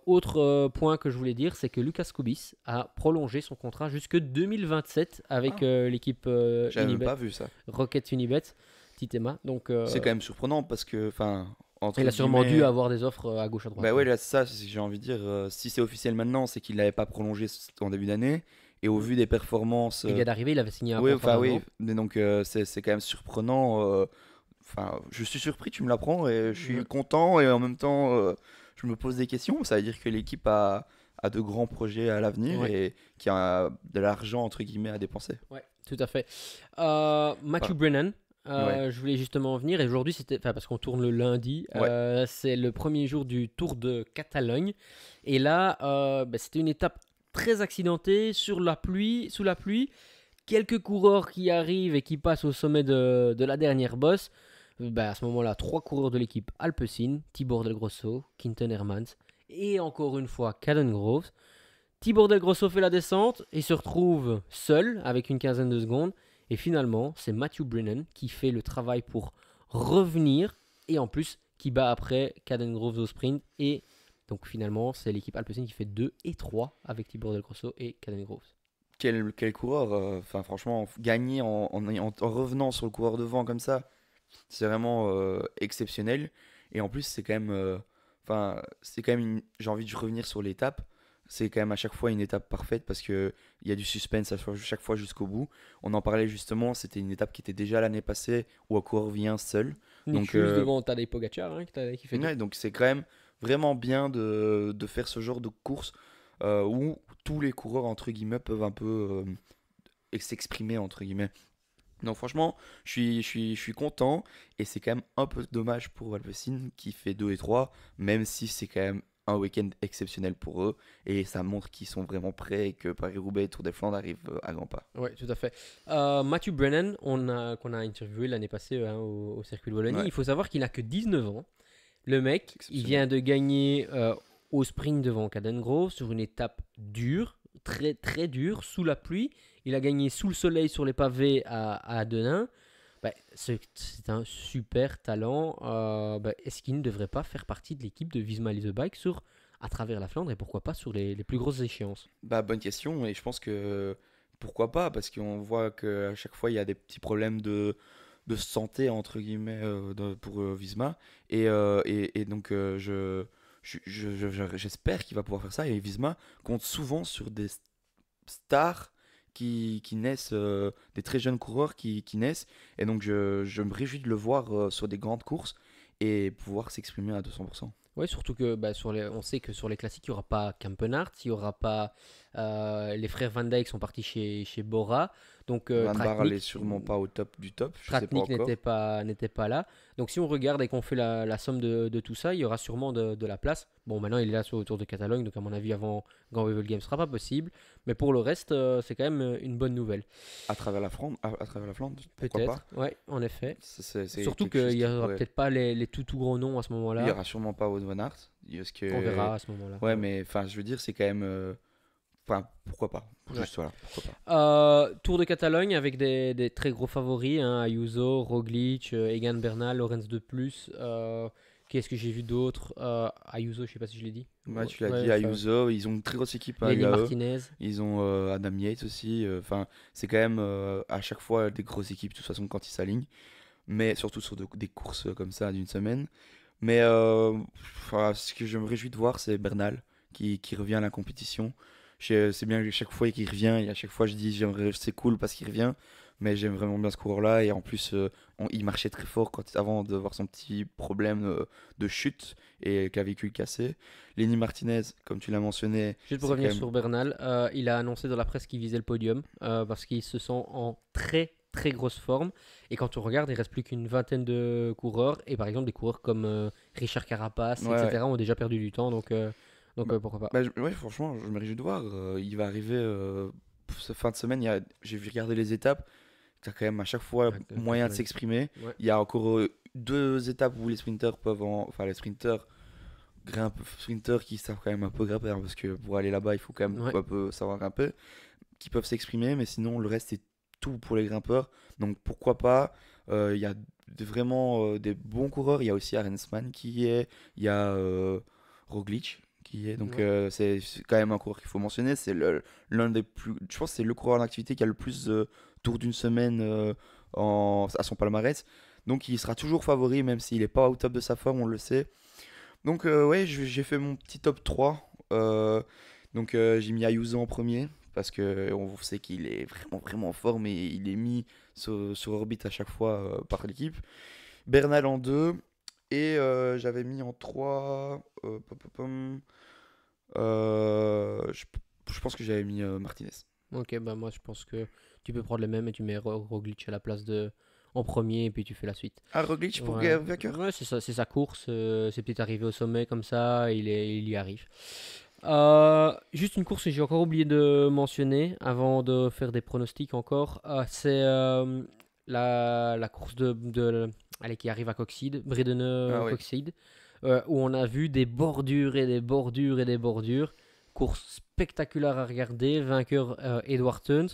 autre point que je voulais dire, c'est que Lucas Kubis a prolongé son contrat jusque 2027 avec l'équipe J'avais même Unibet, pas vu ça. Rocket Unibet, Titema. Donc, C'est quand même surprenant parce que, enfin, entre il a sûrement guillemets, dû avoir des offres à gauche à droite. bah ouais, là, c'est ça, c'est ce que j'ai envie de dire. Si c'est officiel maintenant, c'est qu'il n'avait pas prolongé en début d'année. Et au vu des performances. Il vient d'arriver, il avait signé un Oui, contrat enfin, d'un oui. an. Mais donc, c'est quand même surprenant. Enfin, je suis surpris, tu me l'apprends, et je suis Ouais. content. Et en même temps, je me pose des questions. Ça veut dire que l'équipe a de grands projets à l'avenir Ouais. et qui a de l'argent, entre guillemets, à dépenser. Ouais, tout à fait. Matthew Enfin, ouais. Brennan, je voulais justement en venir. Et aujourd'hui, parce qu'on tourne le lundi, c'est le premier jour du Tour de Catalogne. Et là, c'était une étape très accidentée sous la pluie. Quelques coureurs qui arrivent et qui passent au sommet de la dernière bosse. À ce moment-là, 3 coureurs de l'équipe Alpecin, Tibor Del Grosso, Quinten Hermans et encore une fois Caden Groves. Tibor Del Grosso fait la descente et se retrouve seul avec une quinzaine de secondes. Et finalement, c'est Matthew Brennan qui fait le travail pour revenir et en plus qui bat après Caden Groves au sprint. Et donc finalement, c'est l'équipe Alpecin qui fait 2 et 3 avec Tibor Del Grosso et Caden Groves. Quel coureur, enfin franchement, gagner en revenant sur le coureur devant comme ça, c'est vraiment exceptionnel. Et en plus, c'est quand même, j'ai envie de revenir sur l'étape. C'est quand même à chaque fois une étape parfaite parce qu'il y a du suspense à chaque fois jusqu'au bout. On en parlait justement, c'était une étape qui était déjà l'année passée où un coureur vient seul. Donc, Juste devant Tadej Pogacar hein, qui fait tout. ouais, donc c'est quand même vraiment bien de faire ce genre de course où tous les coureurs, entre guillemets, peuvent un peu s'exprimer, entre guillemets. Donc franchement, je suis content et c'est quand même un peu dommage pour Alpecin qui fait 2 et 3, même si c'est quand même un week-end exceptionnel pour eux et ça montre qu'ils sont vraiment prêts et que Paris-Roubaix et Tour des Flandres arrivent à grands pas. Ouais, tout à fait. Matthew Brennan, qu'on a interviewé l'année passée hein, au Circuit de Wallonie, Ouais, il faut savoir qu'il n'a que 19 ans. Le mec, c'est il exceptionnel. vient de gagner au sprint devant Cadengrove sur une étape dure, très très dure, sous la pluie. Il a gagné sous le soleil sur les pavés à Denain. Bah, c'est un super talent. Est-ce qu'il ne devrait pas faire partie de l'équipe de Visma Lease Bike à travers la Flandre et pourquoi pas sur les plus grosses échéances? Bah bonne question et je pense que pourquoi pas parce qu'on voit qu'à chaque fois il y a des petits problèmes de santé entre guillemets pour Visma et donc j'espère qu'il va pouvoir faire ça et Visma compte souvent sur des stars qui naissent, des très jeunes coureurs qui naissent et donc je me réjouis de le voir sur des grandes courses et pouvoir s'exprimer à 200%. Ouais, surtout que on sait que sur les classiques, il n'y aura pas Kampenart, il n'y aura pas. Les frères Van Dijk sont partis chez Bora. Donc Van Barle est sûrement pas au top du top, je sais pas Tratnik encore. n'était pas là. Donc si on regarde et qu'on fait la somme de tout ça, il y aura sûrement de la place. Bon, maintenant il est là sur le Tour de Catalogne, donc à mon avis, avant Grand Wevelgem, ce sera pas possible. Mais pour le reste, c'est quand même une bonne nouvelle. À travers la Flandre, pourquoi pas? Peut-être, ouais, en effet. C'est Surtout quelque chose qu'il n'y qui aura pourrait. peut-être pas les tout gros noms à ce Il y moment-là. aura sûrement pas Wout van Aert, parce On que verra à ce moment-là. ouais, mais enfin, je veux dire, c'est quand même. Enfin, pourquoi pas? Ouais. Juste voilà, pourquoi pas. Tour de Catalogne avec des très gros favoris, hein, Ayuso, Roglic, Egan Bernal, Lorenz de Plus. Qu'est-ce que j'ai vu d'autre? Ayuso, je sais pas si je l'ai dit. Ouais, tu l'as Ouais, dit, enfin, Ayuso, ils ont une très grosse équipe à Lenny UAE. Martinez. Ils ont Adam Yates aussi. Enfin, c'est quand même à chaque fois des grosses équipes, de toute façon, quand ils s'alignent. Mais surtout sur des courses comme ça d'une semaine. Mais enfin, ce que je me réjouis de voir, c'est Bernal qui revient à la compétition. C'est bien que chaque fois qu'il revient, et à chaque fois je dis c'est cool parce qu'il revient, mais j'aime vraiment bien ce coureur-là. Et en plus, il marchait très fort avant de voir son petit problème de chute et clavicule cassé. Lenny Martinez, comme tu l'as mentionné, Juste pour c'est quand revenir même. sur Bernal, il a annoncé dans la presse qu'il visait le podium parce qu'il se sent en très très grosse forme. Et quand on regarde, il reste plus qu'une vingtaine de coureurs. Et par exemple, des coureurs comme Richard Carapace, Ouais, ouais. etc., ont déjà perdu du temps. Donc Bah, pourquoi pas. ouais, franchement, je me réjouis de voir. Il va arriver ce fin de semaine. J'ai vu regarder les étapes. Tu as quand même à chaque fois moyen de Catalogne. s'exprimer. Ouais. Il y a encore deux étapes où les sprinters peuvent enfin les sprinters sprinters qui savent quand même un peu grimper hein, parce que pour aller là-bas il faut quand même Ouais. un peu savoir grimper, qui peuvent s'exprimer, mais sinon le reste c'est tout pour les grimpeurs. Donc pourquoi pas. Il y a vraiment des bons coureurs. Il y a aussi Arensman qui y est. Il y a Roglic qui est. Donc Ouais. c'est quand même un coureur qu'il faut mentionner. C'est l'un des plus. Je pense que c'est le coureur en activité qui a le plus de tours d'une semaine à son palmarès. Donc il sera toujours favori, même s'il n'est pas au top de sa forme, on le sait. Donc ouais, j'ai fait mon petit top 3. Donc j'ai mis Ayuso en premier, parce que on sait qu'il est vraiment vraiment en forme et il est mis sur orbite à chaque fois par l'équipe. Bernal en 2 et j'avais mis en 3. Je pense que j'avais mis Martinez. Ok, bah moi je pense que tu peux prendre les mêmes et tu mets Roglic à la place de en premier et puis tu fais la suite. Ah, Roglic pour Ouais, vainqueur. ouais c'est sa course, c'est peut-être arrivé au sommet comme ça, il y arrive. Juste une course que j'ai encore oublié de mentionner avant de faire des pronostics encore, c'est la course allez, qui arrive à Coxide, Ah Bredene oui. Coxide, où on a vu des bordures et des bordures et des bordures. Course spectaculaire à regarder, vainqueur Edward Theuns.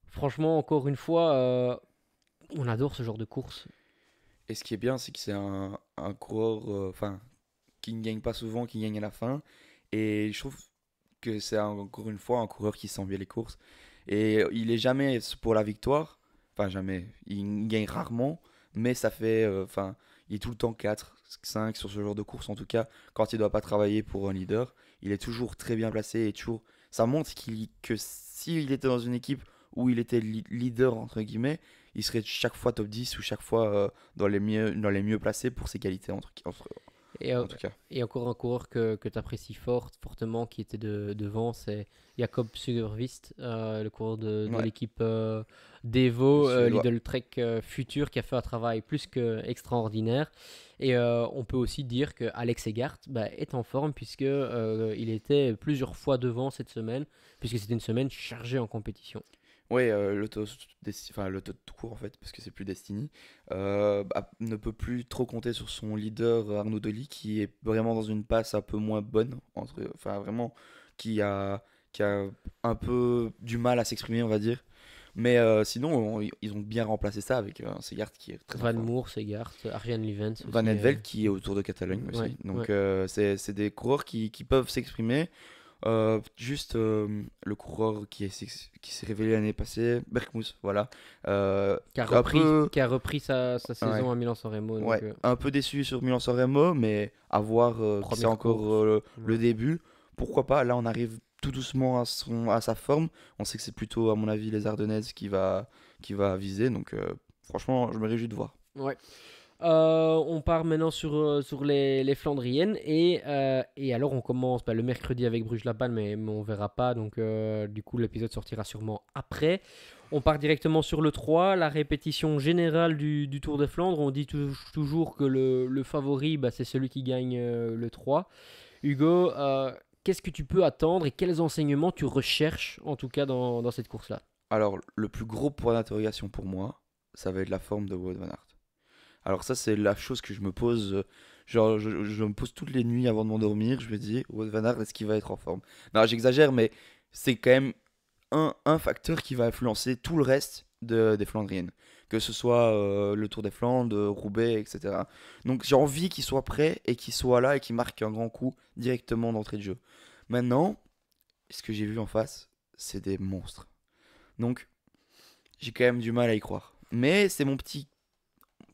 Franchement, encore une fois, on adore ce genre de course. Et ce qui est bien, c'est que c'est un coureur enfin, qui ne gagne pas souvent, qui gagne à la fin. Et je trouve que c'est encore une fois un coureur qui sent bien les courses. Et il est jamais pour la victoire. Enfin, jamais. Il gagne rarement. Mais ça fait. Enfin, il est tout le temps 4 5 sur ce genre de course. En tout cas, quand il ne doit pas travailler pour un leader, il est toujours très bien placé. Et toujours, ça montre que s'il était dans une équipe où il était leader, entre guillemets, il serait chaque fois top 10 ou chaque fois dans les mieux placés pour ses qualités Et, en tout cas. et encore un coureur que tu apprécies fortement qui était devant, c'est Jakob Sugervist, le coureur de Ouais, l'équipe le Devo, Suédois. Lidl Trek Futur, qui a fait un travail plus que extraordinaire. Et on peut aussi dire que Alex Egart est en forme puisque il était plusieurs fois devant cette semaine, puisque c'était une semaine chargée en compétition. Ouais, l'auto tout court en fait, parce que c'est plus Destiny, ne peut plus trop compter sur son leader Arnaud Delis, qui est vraiment dans une passe un peu moins bonne, enfin vraiment, qui a, qui a un peu du mal à s'exprimer, on va dire. Mais sinon, ils ont bien remplacé ça avec un Segard qui est très en Van forme. Moer, Segart, Arjen Livens Van aussi. Etvelt qui est au Tour de Catalogne Ouais, aussi. ouais. Donc c'est des coureurs qui peuvent s'exprimer. Juste le coureur qui s'est révélé l'année passée, Berkmus, voilà. Un peu, Qui a repris sa ouais, saison à Milan-San Remo. Donc, ouais, un peu déçu sur Milan-San Remo, mais à voir que c'est première encore course. le Ouais. début. Pourquoi pas? Là, on arrive tout doucement à sa forme. On sait que c'est plutôt, à mon avis, les Ardennaises qui va viser. Donc, franchement, je me réjouis de voir. Ouais. On part maintenant sur les Flandriennes et alors on commence le mercredi avec Bruges-la-Balle mais on verra pas donc du coup l'épisode sortira sûrement après. On part directement sur le 3, la répétition générale du Tour de Flandre. On dit toujours que le favori c'est celui qui gagne le 3. Hugo, qu'est-ce que tu peux attendre et quels enseignements tu recherches en tout cas dans cette course-là? Alors, le plus gros point d'interrogation pour moi, ça va être la forme de Wout van Aert. Alors ça, c'est la chose que je me pose. Genre, je me pose toutes les nuits avant de m'endormir. Je me dis, Wout van Aert, est-ce qu'il va être en forme? Non, j'exagère, mais c'est quand même un facteur qui va influencer tout le reste des Flandriennes. Que ce soit le Tour des Flandres, Roubaix, etc. Donc j'ai envie qu'il soit prêt et qu'il soit là et qu'il marque un grand coup directement d'entrée de jeu. Maintenant, ce que j'ai vu en face, c'est des monstres. Donc j'ai quand même du mal à y croire. Mais c'est mon petit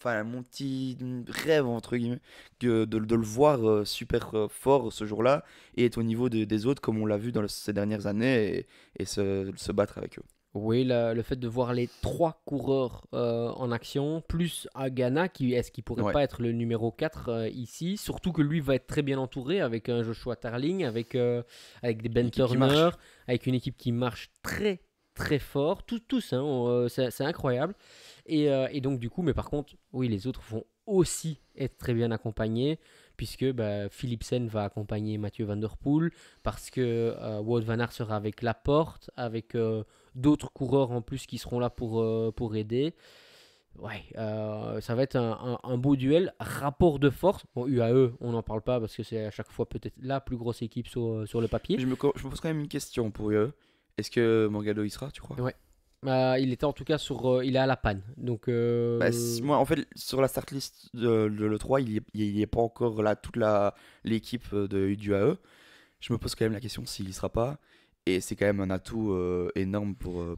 rêve, entre guillemets, de le voir super fort ce jour-là et être au niveau des autres comme on l'a vu dans ces dernières années et se battre avec eux. Oui, le fait de voir les trois coureurs en action, plus Agana, est-ce qu'il pourrait Ouais, pas être le numéro 4 ici? Surtout que lui va être très bien entouré avec un Joshua Tarling, avec des une Ben équipe qui Turner, marche. avec une équipe qui marche très très fort. Tous, hein, c'est incroyable. Et donc du coup, mais par contre, oui, les autres vont aussi être très bien accompagnés, puisque Philipsen va accompagner Mathieu Van Der Poel, parce que Wout van Aert sera avec Laporte, avec d'autres coureurs en plus qui seront là pour aider. Ouais, ça va être un beau duel. Rapport de force, bon, UAE, on n'en parle pas parce que c'est à chaque fois peut-être la plus grosse équipe sur le papier. Je me pose quand même une question pour eux. Est-ce que Morgado y sera, tu crois? Ouais. Il était en tout cas il est à la panne. Donc, Bah, moi, en fait, sur la start list de l'E3, il y est pas encore là toute l'équipe du AE. Je me pose quand même la question s'il y sera pas. Et c'est quand même un atout énorme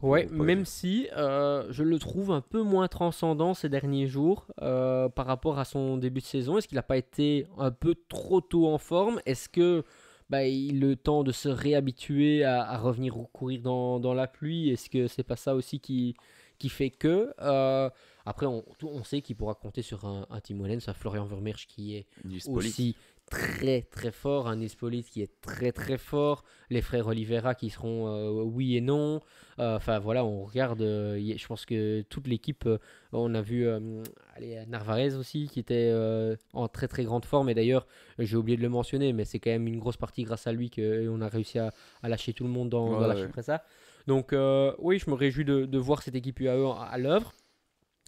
ouais, pour les même jeux. si je le trouve un peu moins transcendant ces derniers jours par rapport à son début de saison. Est-ce qu'il n'a pas été un peu trop tôt en forme? Est-ce que il a le temps de se réhabituer à revenir courir dans la pluie? Est-ce que c'est pas ça aussi qui fait que après on sait qu'il pourra compter sur un Timo Lenz, un Florian Vermeersch qui est Du Spolit. aussi très très fort, un Ispolis qui est très très fort, les frères Oliveira qui seront oui et non. Enfin voilà, on regarde, je pense que toute l'équipe, on a vu allez, Narvaez aussi qui était en très très grande forme et d'ailleurs j'ai oublié de le mentionner mais c'est quand même une grosse partie grâce à lui qu'on a réussi à lâcher tout le monde Ouais, dans la ouais. Cipressa. Donc oui, je me réjouis de voir cette équipe UAE à l'œuvre.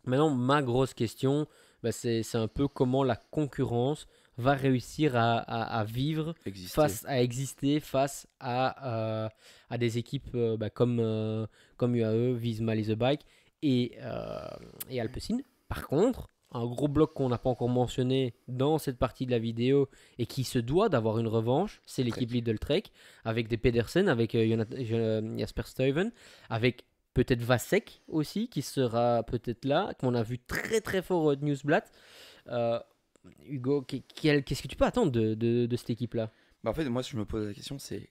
Maintenant, ma grosse question, c'est un peu comment la concurrence va réussir à vivre, Exister. à exister face à des équipes comme UAE, Visma les The Bike et Alpecin. Par contre, un gros bloc qu'on n'a pas encore mentionné dans cette partie de la vidéo et qui se doit d'avoir une revanche, c'est l'équipe Trek. Lidl Trek avec des Pedersen, avec Jasper Stuyven, avec peut-être Vasek aussi, qui sera peut-être là, qu'on a vu très très fort au Newsblatt. Euh, Hugo, qu'est-ce que tu peux attendre de cette équipe-là? Bah, en fait, moi, je me pose la question, c'est,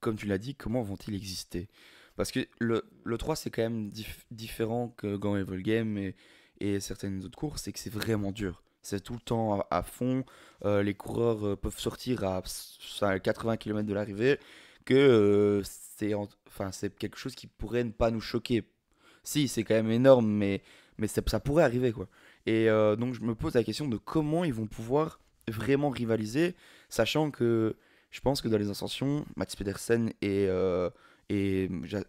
comme tu l'as dit, comment vont-ils exister? Parce que le 3, c'est quand même différent que Gant Evolgame et certaines autres courses, c'est que c'est vraiment dur. C'est tout le temps à fond. Les coureurs peuvent sortir à 80 km de l'arrivée. Que enfin, c'est quelque chose qui pourrait ne pas nous choquer. Si, c'est quand même énorme, mais ça pourrait arriver, quoi. Et donc, je me pose la question de comment ils vont pouvoir vraiment rivaliser, sachant que je pense que dans les ascensions, Mats Pedersen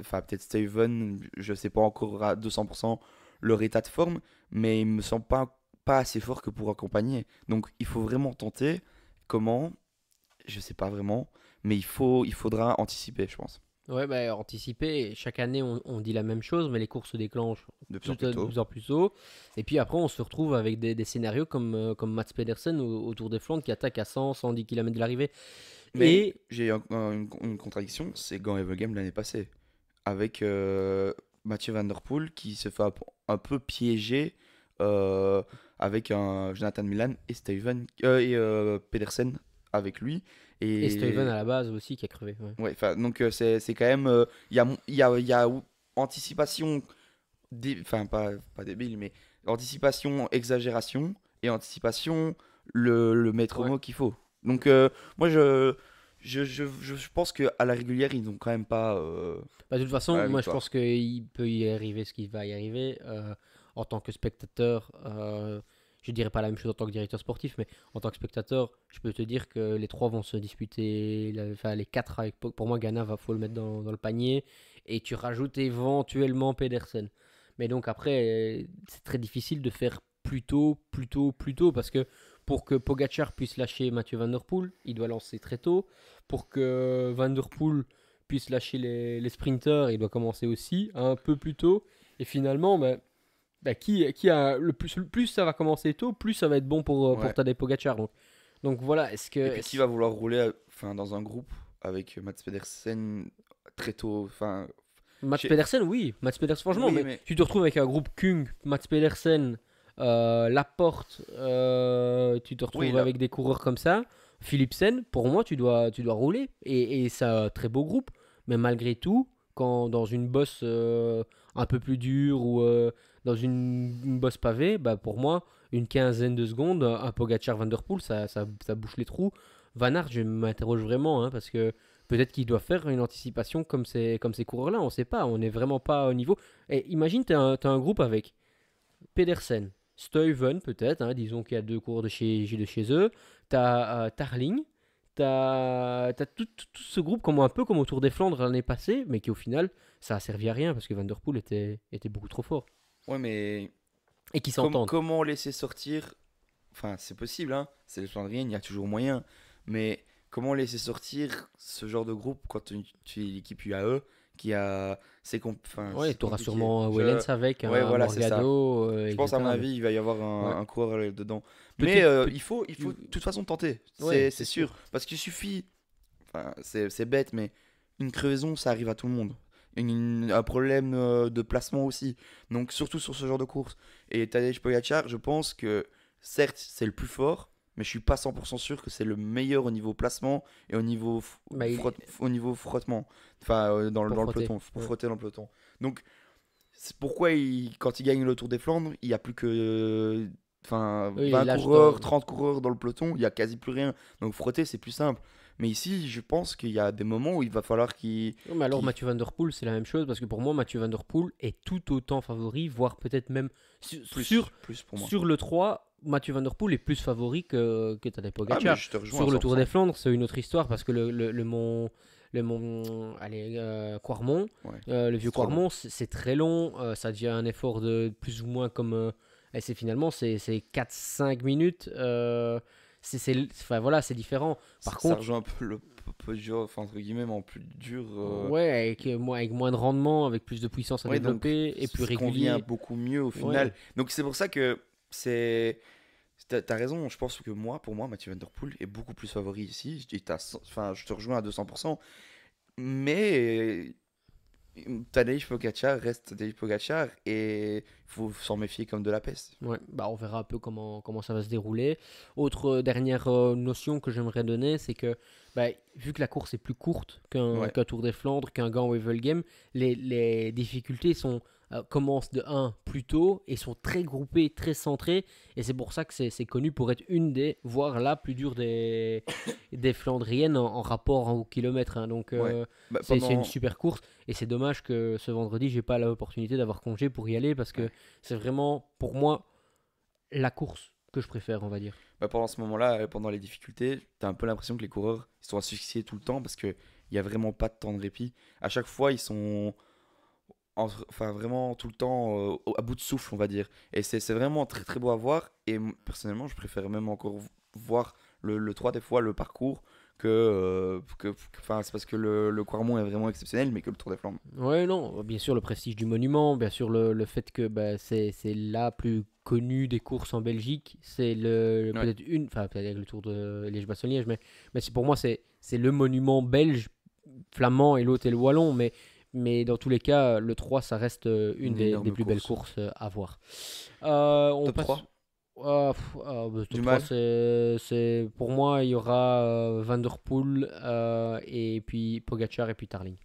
enfin, peut-être Steven, je sais pas encore à 200% leur état de forme, mais il me semble pas assez fort que pour accompagner. Donc, il faut vraiment tenter. Comment? Je sais pas vraiment, mais il faudra anticiper, je pense. Ouais, bah, anticiper, chaque année on dit la même chose, mais les courses se déclenchent De plus en plus de tôt. plus en plus tôt. Et puis après, on se retrouve avec des scénarios comme Mats Pedersen au Tour des Flandres qui attaque à 110 km de l'arrivée. Mais Et j'ai une contradiction, c'est Gant Evelgem l'année passée, avec Mathieu Van Der Poel qui se fait un peu piéger euh, avec un Jonathan Milan et Pedersen avec lui. Et Steven Et à la base aussi qui a crevé. Ouais. ouais, donc c'est quand même. Il y a anticipation, enfin pas débile, mais anticipation, exagération et anticipation, le maître Ouais. mot qu'il faut. Donc moi je pense qu'à la régulière, ils n'ont quand même pas Bah, de toute façon, la moi je pense victoire. qu'il peut y arriver ce qui va y arriver. En tant que spectateur, je dirais pas la même chose en tant que directeur sportif, mais en tant que spectateur, je peux te dire que les trois vont se disputer, enfin les quatre avec, pour moi, Ghana faut le mettre dans le panier, et tu rajoutes éventuellement Pedersen. Mais donc après, c'est très difficile de faire plus tôt, plus tôt, plus tôt, parce que pour que Pogacar puisse lâcher Mathieu Van Der Poel, il doit lancer très tôt. Pour que Van Der Poel puisse lâcher les sprinters, il doit commencer aussi un peu plus tôt. Et finalement, qui a plus ça va commencer tôt, plus ça va être bon pour Ouais. Tadej Pogacar. Donc voilà, Et puis qui va vouloir rouler enfin, dans un groupe avec Mats Pedersen très tôt. Enfin, Mats j'ai- Pedersen, oui, Mats Pedersen, franchement, oui, mais mais tu te retrouves avec un groupe Kung, Mats Pedersen, Laporte, tu te oui retrouves là. avec des coureurs comme ça. Philipsen, pour moi, tu dois rouler. Et c'est un très beau groupe, mais malgré tout, quand dans une bosse un peu plus dure ou dans une bosse pavée, bah pour moi, une quinzaine de secondes, un Pogacar Van Der Poel, ça bouche les trous. Van Aert, je m'interroge vraiment, hein, parce que peut-être qu'il doit faire une anticipation comme ces coureurs-là, on ne sait pas, on n'est vraiment pas au niveau. Et imagine, tu as un groupe avec Pedersen, Stuyven peut-être, hein, disons qu'il y a deux coureurs de chez eux, tu as Tarling, tu as tout ce groupe comme, un peu comme au Tour des Flandres l'année passée, mais qui au final, ça a servi à rien parce que Van Der Poel était beaucoup trop fort. Ouais, mais Et qui s'entendent. comment laisser sortir. Enfin, c'est possible, hein. C'est le Flandrien, il y a toujours moyen. Mais comment laisser sortir ce genre de groupe quand tu es l'équipe UAE qui a. Enfin, Ouais, c'est tu auras compliqué. sûrement Wellens avec, Ouais, un voilà, c'est ça. Morgado, Je pense, à mon etc. Mais avis, il va y avoir ouais. un coureur dedans. Mais Peut-être. il faut de toute façon tenter. Ouais, C'est c'est sûr. sûr. Parce qu'il suffit. Enfin, c'est bête, mais une crevaison, ça arrive à tout le monde. Un problème de placement aussi. Donc, surtout sur ce genre de course. Et Tadej Pogacar, je pense que, certes, c'est le plus fort, mais je suis pas 100% sûr que c'est le meilleur au niveau placement et Bah, au niveau frottement. Enfin, pour dans le frotter. peloton, pour Ouais. frotter dans le peloton. Donc, c'est pourquoi, quand il gagne le Tour des Flandres, il n'y a plus que enfin, Oui, il 20 lâche coureurs, 30 coureurs dans le peloton, il n'y a quasi plus rien. Donc frotter, c'est plus simple. Mais ici, je pense qu'il y a des moments où il va falloir Non, mais alors qu'il- Mathieu Van Der Poel, c'est la même chose parce que pour moi, Mathieu Van Der Poel est tout autant favori, voire peut-être même plus pour moi. sur le 3, Mathieu Van Der Poel est plus favori que Tadej Ah, mais Pogacar. je te rejoins à Sur le Tour des 100%. Flandres, c'est une autre histoire parce que allez, Quarmont, Ouais, le vieux c'est trop long. Quarmont, c'est très long, ça devient un effort de plus ou moins comme. Et c'est finalement, c'est 4-5 minutes. Enfin voilà, c'est différent. Par Ça contre, rejoint un peu le dur, enfin, entre guillemets, mais en plus dur. ouais, avec moins de rendement, avec plus de puissance à Ouais, donc développer et plus ce convient régulier. beaucoup mieux au final. Ouais. Donc c'est pour ça que c'est. T'as raison, je pense que pour moi, Mathieu Van Der Poel est beaucoup plus favori ici. Enfin, je te rejoins à 200%. Mais Tadej Pogacar reste Tadej Pogacar et il faut s'en méfier comme de la peste. Ouais, bah on verra un peu comment ça va se dérouler. Autre dernière notion que j'aimerais donner, c'est que bah, vu que la course est plus courte Ouais, qu'un Tour des Flandres, qu'un Gand-Wevelgem, les difficultés commencent de un plus tôt et sont très groupées, très centrées. Et c'est pour ça que c'est connu pour être une des, voire la plus dure des Flandriennes en rapport au kilomètre, hein. Donc ouais. Bah, c'est une pendant... super course. Et c'est dommage que ce vendredi, j'ai pas l'opportunité d'avoir congé pour y aller parce que ouais. c'est vraiment, pour moi, la course que je préfère, on va dire. Bah, pendant ce moment-là, pendant les difficultés, t'as un peu l'impression que les coureurs ils sont asphyxiés tout le temps parce qu'il n'y a vraiment pas de temps de répit. À chaque fois, ils sont enfin, vraiment tout le temps à bout de souffle, on va dire. Et c'est vraiment très très beau à voir. Et personnellement, je préfère même encore voir le 3 des fois, le parcours, enfin, c'est parce que le Quarmont est vraiment exceptionnel, mais que le Tour des Flandres. Ouais, non, bien sûr, le prestige du monument, bien sûr, le fait que bah, c'est la plus connue des courses en Belgique. C'est Ouais. peut-être enfin, peut-être avec le Tour de Liège-Bastogne-Liège, mais pour moi, c'est le monument belge, flamand et l'autre est le wallon. Mais dans tous les cas, le 3 ça reste une Une des énorme plus belles course. courses à voir. On Top passe. 3 Top du 3, mal. pour moi, il y aura Van Der Poel, et puis Pogacar et puis Tarling.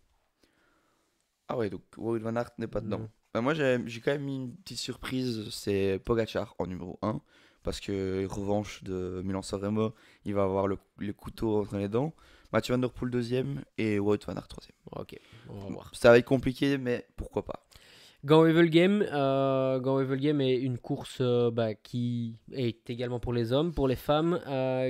Ah ouais, donc Wout van Aert n'est pas dedans. Non. Bah, moi, j'ai quand même mis une petite surprise, c'est Pogacar en numéro un parce que revanche de Milan-San Remo, il va avoir le couteau entre les dents. Mathieu Van Der Poel deuxième et Wout van Aert troisième. Ok, on va voir. Ça va être compliqué, mais pourquoi pas. Gand-Wevelgem est une course bah, qui est également pour les hommes, pour les femmes,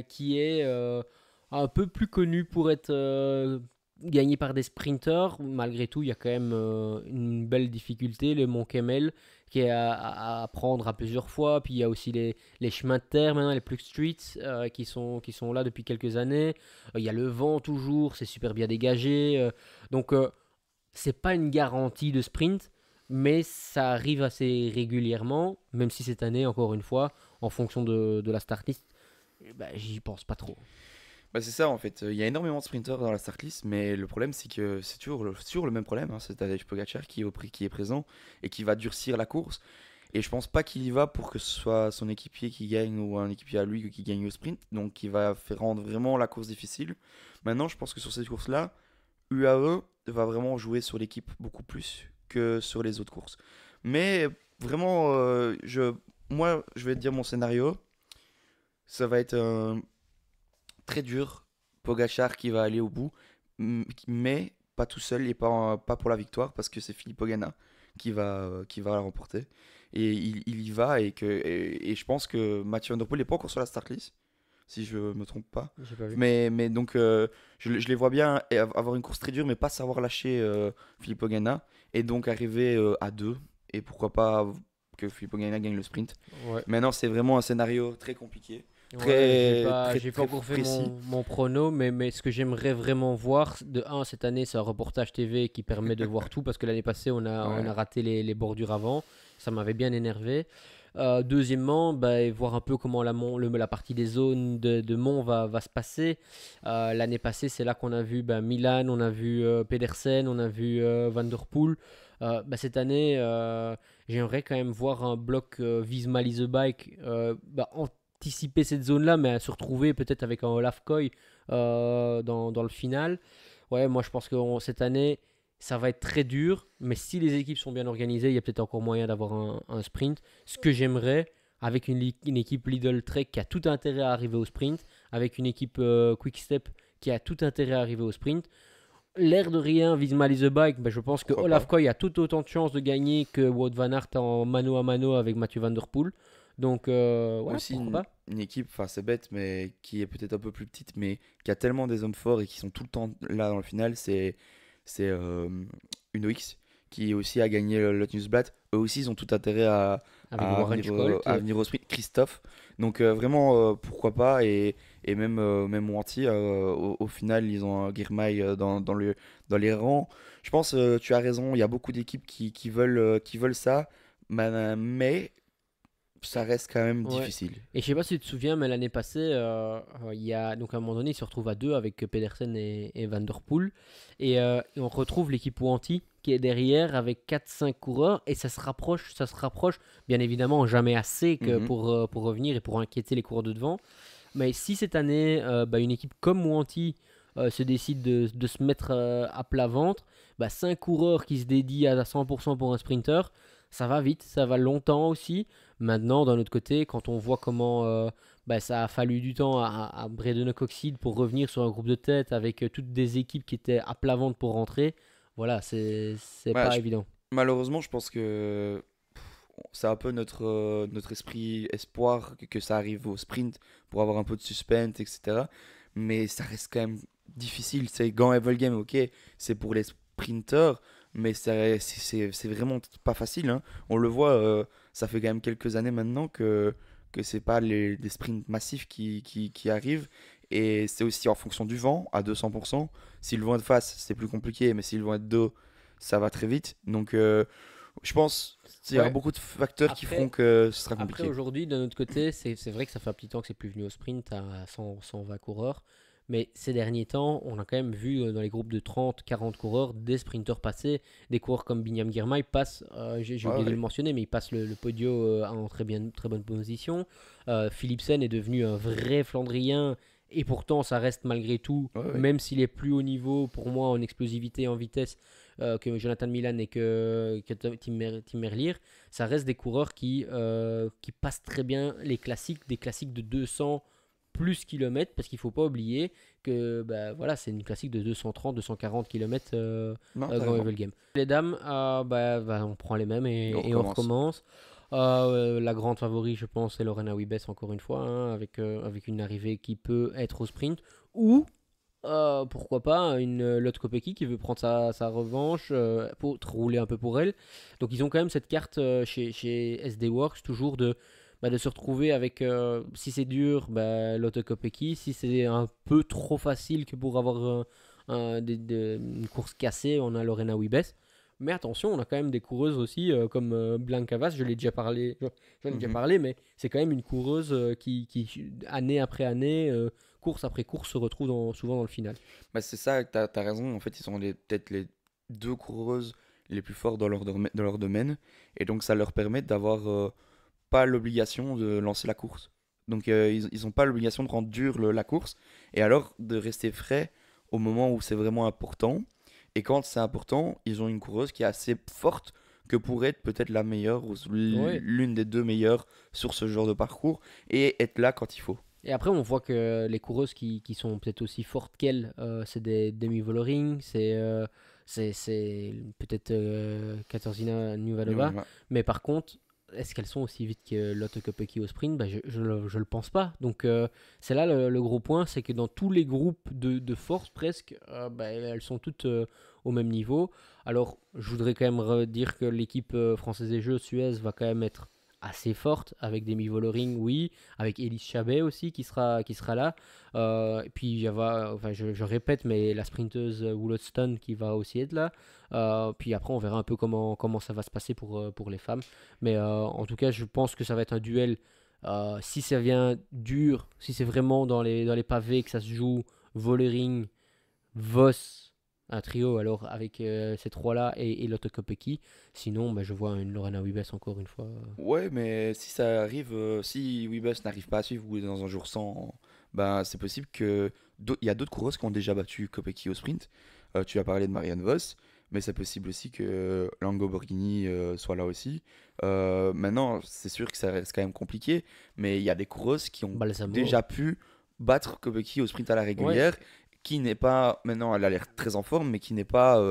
qui est un peu plus connue pour être gagnée par des sprinters. Malgré tout, il y a quand même une belle difficulté, le Mont Kemmel, qui est à prendre à plusieurs fois. Puis il y a aussi les chemins de terre maintenant, les Plug Streets, qui sont là depuis quelques années. Il y a le vent toujours, c'est super bien dégagé. Donc c'est pas une garantie de sprint, mais ça arrive assez régulièrement, même si cette année, encore une fois, en fonction de la start list, bah, j'y pense pas trop. Bah, c'est ça en fait, il y a énormément de sprinters dans la start list, mais le problème c'est que c'est toujours le même problème, hein. C'est Tadej Pogacar qui est présent et qui va durcir la course. Et je pense pas qu'il y va pour que ce soit son équipier qui gagne ou un équipier à lui qui gagne au sprint, donc il va faire rendre vraiment la course difficile. Maintenant, je pense que sur cette course-là, UAE va vraiment jouer sur l'équipe beaucoup plus que sur les autres courses. Mais vraiment, moi, je vais te dire mon scénario. Ça va être très dur. Pogachar qui va aller au bout, mais pas tout seul et pas pour la victoire parce que c'est Philippe Ogana qui va la remporter. Et il y va et je pense que Mathieu Van Der Poel n'est pas encore sur la start list, si je me trompe pas. J'ai pas vu. Mais donc, je les vois bien avoir une course très dure, mais pas savoir lâcher Philippe Ogana. Et donc arriver à 2. Et pourquoi pas que Philippe Ogana gagne le sprint. Ouais. Maintenant, c'est vraiment un scénario très compliqué. Ouais, Très, très, j'ai pas très encore fait précis. mon prono, mais ce que j'aimerais vraiment voir, de un, cette année, c'est un reportage TV qui permet de voir tout, parce que l'année passée, on a Ouais. raté les bordures avant. Ça m'avait bien énervé. Deuxièmement, bah, voir un peu comment la partie des zones de Mont va se passer. L'année passée, c'est là qu'on a vu bah, Milan, on a vu Pedersen, on a vu Van Der Poel. Bah, cette année, j'aimerais quand même voir un bloc Visma Lease a Bike bah, anticiper cette zone-là, mais à se retrouver peut-être avec un Olaf Koy dans le final. Ouais, moi je pense que cette année, ça va être très dur, mais si les équipes sont bien organisées, il y a peut-être encore moyen d'avoir un sprint. Ce que j'aimerais, avec une équipe Lidl Trek qui a tout intérêt à arriver au sprint, avec une équipe Quick Step qui a tout intérêt à arriver au sprint. L'air de rien, Visma Lease a Bike, ben je pense que Pourquoi Olaf pas? Koy a tout autant de chances de gagner que Wout van Aert en mano à mano avec Mathieu Van Der Poel. Donc, ouais, Aussi pourquoi pas. une équipe, enfin c'est bête, mais qui est peut-être un peu plus petite, mais qui a tellement des hommes forts et qui sont tout le temps là dans le final, c'est Uno X qui aussi a gagné le Lotusblad. Eux aussi, ils ont tout intérêt Avec Warren Scholt. à venir au sprint. Christophe. Donc vraiment, pourquoi pas. Et même Wanty, au final, ils ont un Girmay dans les rangs. Je pense, tu as raison, il y a beaucoup d'équipes qui veulent ça. Mais ça reste quand même Ouais. difficile. Et je sais pas si tu te souviens, mais l'année passée, il y a donc à un moment donné, il se retrouve à deux avec Pedersen et Van Der Poel, et on retrouve l'équipe Wanty qui est derrière avec quatre cinq coureurs, et ça se rapproche, bien évidemment jamais assez que Mhm. pour revenir et pour inquiéter les coureurs de devant. Mais si cette année, une équipe comme Wanty se décide de se mettre à plat ventre, 5 coureurs qui se dédient à 100% pour un sprinter, ça va vite, ça va longtemps aussi. Maintenant, d'un autre côté, quand on voit comment ça a fallu du temps à Bredene Coxide pour revenir sur un groupe de tête avec toutes des équipes qui étaient à plat ventre pour rentrer, voilà, c'est Ouais, pas évident. malheureusement, je pense que c'est un peu notre esprit espoir que ça arrive au sprint pour avoir un peu de suspense, etc. Mais ça reste quand même difficile. C'est Gant Evelgame, ok, c'est pour les sprinteurs, mais c'est vraiment pas facile, hein. On le voit, ça fait quand même quelques années maintenant que c'est pas des sprints massifs qui arrivent. Et c'est aussi en fonction du vent, à 200%. Si le vent est de face, c'est plus compliqué, mais si le vent est de dos, ça va très vite. Donc, je pense qu'il y aura Ouais. beaucoup de facteurs qui feront Après, que ce sera Après, compliqué. aujourd'hui, d'un autre côté, c'est vrai que ça fait un petit temps que c'est plus venu au sprint à 120 coureurs. Mais ces derniers temps, on a quand même vu dans les groupes de 30, 40 coureurs des sprinteurs passer. Des coureurs comme Binyam Girmay passent, j'ai Ouais, oublié de le ouais. mentionner, mais il passe le podio en très bonne position. Philipsen est devenu un vrai Flandrien. Et pourtant, ça reste malgré tout, Ouais, ouais. même s'il est plus haut niveau pour moi en explosivité et en vitesse que Jonathan Milan et que Tim Merlier, ça reste des coureurs qui passent très bien les classiques, des classiques de 200 plus kilomètres, parce qu'il ne faut pas oublier que voilà, c'est une classique de 230, 240 km Non, t'as Grand raison. Evel Game. Les dames, on prend les mêmes On et on recommence. recommence. La grande favorite, je pense, c'est Lorena Wiebes, encore une fois, hein, avec une arrivée qui peut être au sprint, ou pourquoi pas une Lotte Kopecky qui veut prendre sa revanche pour rouler un peu pour elle. Donc ils ont quand même cette carte chez SD Works toujours de se retrouver avec, si c'est dur, Lotte Kopecky, si c'est un peu trop facile que pour avoir une course cassée, on a Lorena Wiebes. Mais attention, on a quand même des coureuses aussi comme Blanca Vas, j'en ai déjà Mhm. parlé, mais c'est quand même une coureuse qui, année après année, course après course, se retrouve souvent dans le final. Bah, c'est ça, t'as raison. En fait, ils sont peut-être les deux coureuses les plus fortes dans leur domaine. Et donc, ça leur permet d'avoir pas l'obligation de lancer la course. Donc, ils ont pas l'obligation de rendre dure la course. Et alors, de rester frais au moment où c'est vraiment important. Et quand c'est important, ils ont une coureuse qui est assez forte que pour être peut-être la meilleure ou Ouais. l'une des deux meilleures sur ce genre de parcours et être là quand il faut. Et après, on voit que les coureuses qui sont peut-être aussi fortes qu'elle, c'est des Demi Vollering, c'est peut-être Katarzyna Mais Nevalova. voilà. Mais par contre, est-ce qu'elles sont aussi vite que Lotte Kopecky au sprint? Je le pense pas. Donc c'est là le gros point, c'est que dans tous les groupes de force presque, elles sont toutes au même niveau. Alors je voudrais quand même dire que l'équipe française des Jeux, Suez, va quand même être assez forte avec Demi Vollering, oui, avec Elise Chabet aussi qui sera là. Et puis il y a, enfin, je répète, mais la sprinteuse Wollotstone qui va aussi être là. Puis après, on verra un peu comment ça va se passer pour les femmes. Mais en tout cas, je pense que ça va être un duel. Si ça vient dur, si c'est vraiment dans les pavés que ça se joue, Vollering, Voss, un trio alors avec ces trois-là et Lotte Kopecky. Sinon, je vois une Lorena Wiebes encore une fois. Ouais, mais si ça arrive, si Weebus n'arrive pas à suivre ou est dans un jour sans, ben c'est possible que il y a d'autres coureuses qui ont déjà battu Kopecky au sprint. Tu as parlé de Marianne Vos, mais c'est possible aussi que Lango Borghini soit là aussi. Maintenant, c'est sûr que ça reste quand même compliqué, mais il y a des coureuses qui ont Balsamo. déjà pu battre Kopecky au sprint à la Ouais, régulière, qui n'est pas, maintenant elle a l'air très en forme, mais qui n'est pas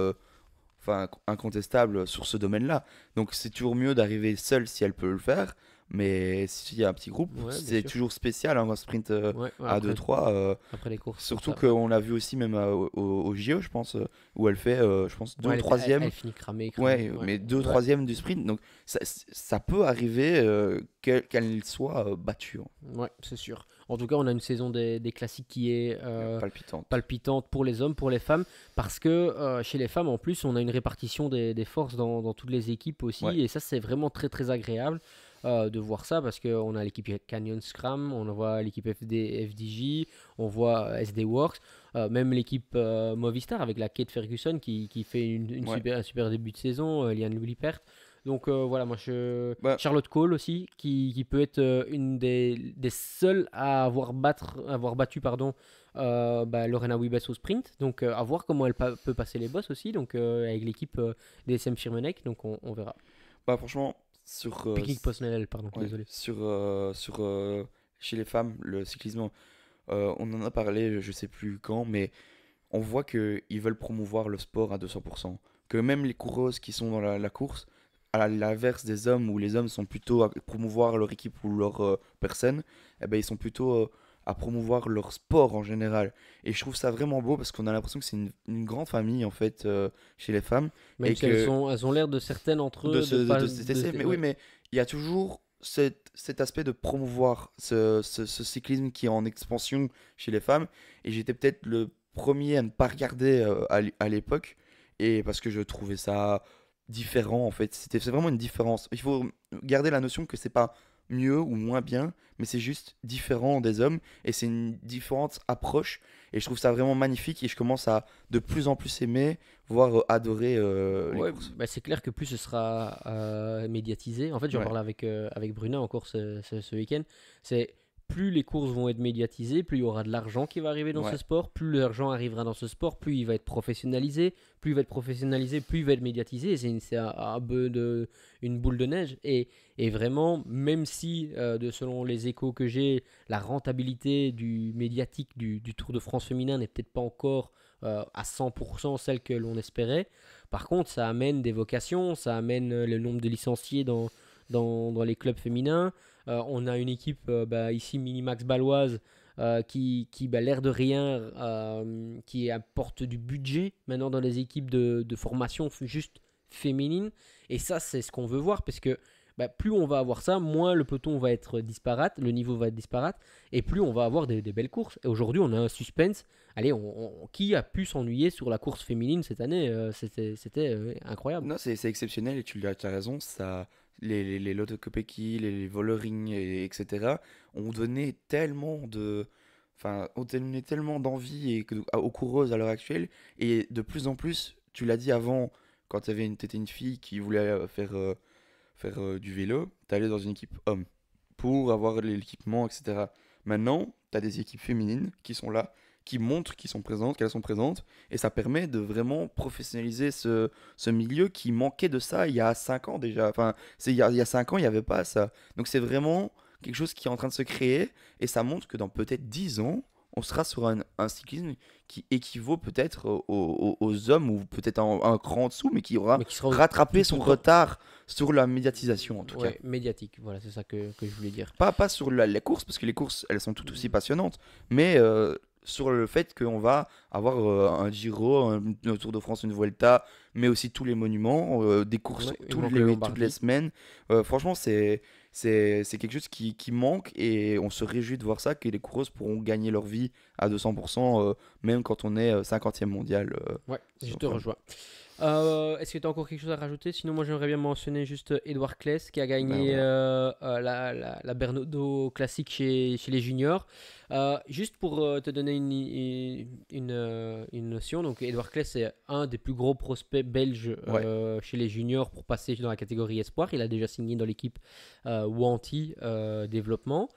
enfin, incontestable sur ce domaine-là. Donc c'est toujours mieux d'arriver seul si elle peut le faire, mais s'il y a un petit groupe, ouais, bien c'est sûr. toujours spécial hein, un sprint Ouais, ouais, à deux trois après les courses comme surtout ça. qu'on l'a vu aussi même au JO, je pense, où elle fait, je pense, deux Ouais, ou troisième, elle finit cramée, cramée. ouais, Ouais, mais deux ou ouais, troisième du sprint. Donc ça peut arriver qu'elle soit battue, hein. ouais, c'est sûr. En tout cas, on a une saison des classiques qui est Palpitante. palpitante pour les hommes, pour les femmes, parce que chez les femmes, en plus, on a une répartition des forces dans toutes les équipes Ouais. aussi, et ça, c'est vraiment très, très agréable. de voir ça parce qu'on a l'équipe Canyon Scrum, on voit l'équipe FDJ, on voit SD Works, même l'équipe Movistar avec la Kate Ferguson qui fait Ouais. un super début de saison, Liane Lillipert. Donc voilà, Bah, Charlotte Cole aussi, qui peut être une des seules à avoir battu pardon, Lorena Wiebes au sprint. Donc à voir comment elle peut passer les bosses aussi, donc avec l'équipe DSM Firmenech, donc on verra. franchement, sur, Picnic Postnel, pardon, ouais, désolé. chez les femmes, le cyclisme, on en a parlé, je sais plus quand, mais on voit qu'ils veulent promouvoir le sport à 200%. Que même les coureuses qui sont dans la course, à l'inverse des hommes, où les hommes sont plutôt à promouvoir leur équipe ou leur personne, eh ben, ils sont plutôt à promouvoir leur sport en général. Et je trouve ça vraiment beau parce qu'on a l'impression que c'est une grande famille en fait chez les femmes. Même Et si que elles ont l'air de certaines entre eux de pas. de se détester. Mais oui, Ouais. mais il y a toujours cet aspect de promouvoir ce cyclisme qui est en expansion chez les femmes. Et j'étais peut-être le premier à ne pas regarder à l'époque. Et parce que je trouvais ça différent en fait. C'est vraiment une différence. Il faut garder la notion que c'est pas mieux ou moins bien, mais c'est juste différent des hommes. Et c'est une différente approche. Et je trouve ça vraiment magnifique. Et je commence à de plus en plus aimer, voire adorer les Ouais, courses. bah, c'est clair que plus ce sera médiatisé. En fait, j'en Ouais. parlais avec Bruna encore ce week-end. C'est plus les courses vont être médiatisées, plus il y aura de l'argent qui va arriver dans ce Ouais. sport, plus l'argent arrivera dans ce sport, plus il va être professionnalisé, plus il va être professionnalisé, plus il va être médiatisé. Et c'est un peu une boule de neige. Et vraiment, même si, selon les échos que j'ai, la rentabilité du médiatique du Tour de France féminin n'est peut-être pas encore à 100% celle que l'on espérait. Par contre, ça amène des vocations, ça amène le nombre de licenciés dans les clubs féminins. On a une équipe ici, Minimax Baloise, l'air de rien, qui apporte du budget maintenant dans les équipes de formation juste féminine. Et ça, c'est ce qu'on veut voir parce que plus on va avoir ça, moins le peloton va être disparate, le niveau va être disparate, et plus on va avoir des belles courses. Et aujourd'hui, on a un suspense. Allez, qui a pu s'ennuyer sur la course féminine cette année? C'était incroyable. Non, c'est exceptionnel et tu as raison. Ça, les Lotto Kopecky, les Vollering, etc. ont donné tellement de. Enfin, ont donné tellement d'envie aux coureuses à l'heure actuelle. Et de plus en plus, tu l'as dit avant, quand t'étais une fille qui voulait faire du vélo, t'allais dans une équipe homme pour avoir l'équipement, etc. Maintenant, t'as des équipes féminines qui sont là, qui montrent qu'elles sont présentes, et ça permet de vraiment professionnaliser ce milieu qui manquait de ça il y a 5 ans déjà. Enfin, il y a 5 ans, il n'y avait pas ça. Donc c'est vraiment quelque chose qui est en train de se créer, et ça montre que dans peut-être 10 ans, on sera sur un cyclisme qui équivaut peut-être aux hommes, ou peut-être un cran en dessous, mais qui aura Mais qui sera rattrapé tout son autant. retard sur la médiatisation en tout cas. Ouais, médiatique, voilà, c'est ça que je voulais dire. Pas sur les courses, parce que les courses, elles sont tout aussi passionnantes, mais sur le fait qu'on va avoir un Giro, un Tour de France, une Vuelta, mais aussi tous les monuments, des courses Ouais, il manque le toutes les Lombardie. semaines. Franchement, c'est quelque chose qui manque, et on se réjouit de voir ça, que les coureuses pourront gagner leur vie à 200%, même quand on est 50e mondial. Ouais, je sur te femme. rejoins. Est-ce que tu as encore quelque chose à rajouter? Sinon, moi, j'aimerais bien mentionner juste Edouard Kless qui a Ben gagné voilà. la Bernardo Classique chez les juniors. Juste pour te donner une notion, donc Edouard Kless est un des plus gros prospects belges Ouais. chez les juniors pour passer dans la catégorie espoir. Il a déjà signé dans l'équipe Wanty Développement.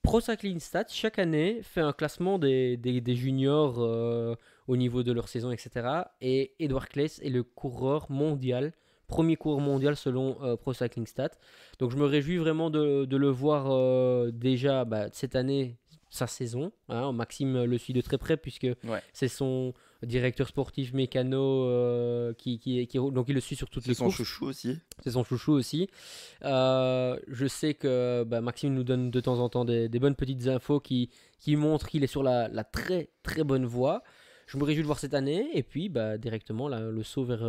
Pro Cycling Stats, chaque année, fait un classement des juniors au niveau de leur saison, etc. Et Edouard Kless est le coureur mondial, premier coureur mondial selon Pro Cycling Stats. Donc je me réjouis vraiment de le voir déjà cette année, sa saison. Hein. Maxime le suit de très près puisque Ouais. c'est son directeur sportif mécano donc il le suit sur toutes C'est les son courses. chouchou aussi. C'est son chouchou aussi. Je sais que Maxime nous donne de temps en temps des bonnes petites infos qui montrent qu'il est sur la très très bonne voie. Je me réjouis de voir cette année et puis directement le saut vers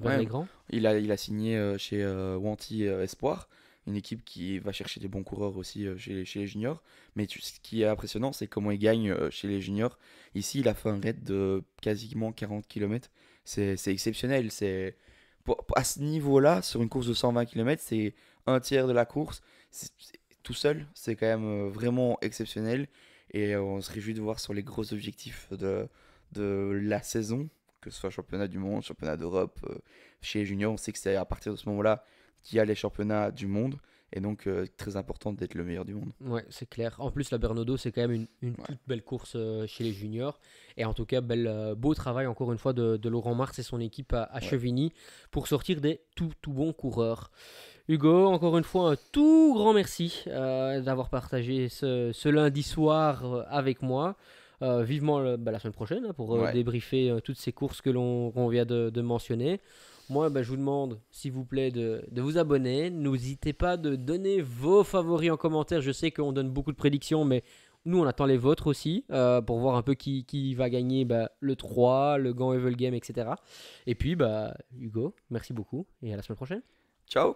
Ouais, les grands. il a signé chez Wanty Espoir, une équipe qui va chercher des bons coureurs aussi chez les juniors. Mais ce qui est impressionnant, c'est comment il gagne chez les juniors. Ici, il a fait un raid de quasiment 40 km. C'est exceptionnel. À ce niveau-là, sur une course de 120 km, c'est un tiers de la course. Tout seul, c'est quand même vraiment exceptionnel. Et on se réjouit de voir sur les gros objectifs de la saison, que ce soit championnat du monde, championnat d'Europe, chez les juniors. On sait que c'est à partir de ce moment-là qu'il y a les championnats du monde. Et donc, très important d'être le meilleur du monde. Ouais, c'est clair. En plus, la Bernaudo, c'est quand même une Ouais, toute belle course chez les juniors. Et en tout cas, beau travail encore une fois de Laurent Mars et son équipe à ouais. Chevigny pour sortir des tout bons coureurs. Hugo, encore une fois, un tout grand merci d'avoir partagé ce lundi soir avec moi. Vivement la semaine prochaine hein, pour Ouais. débriefer toutes ces courses qu'on vient de mentionner. Moi, je vous demande, s'il vous plaît, de vous abonner. N'hésitez pas de donner vos favoris en commentaire. Je sais qu'on donne beaucoup de prédictions, mais nous, on attend les vôtres aussi pour voir un peu qui va gagner le 3, le Gant Evel Game, etc. Et puis, Hugo, merci beaucoup et à la semaine prochaine. Ciao!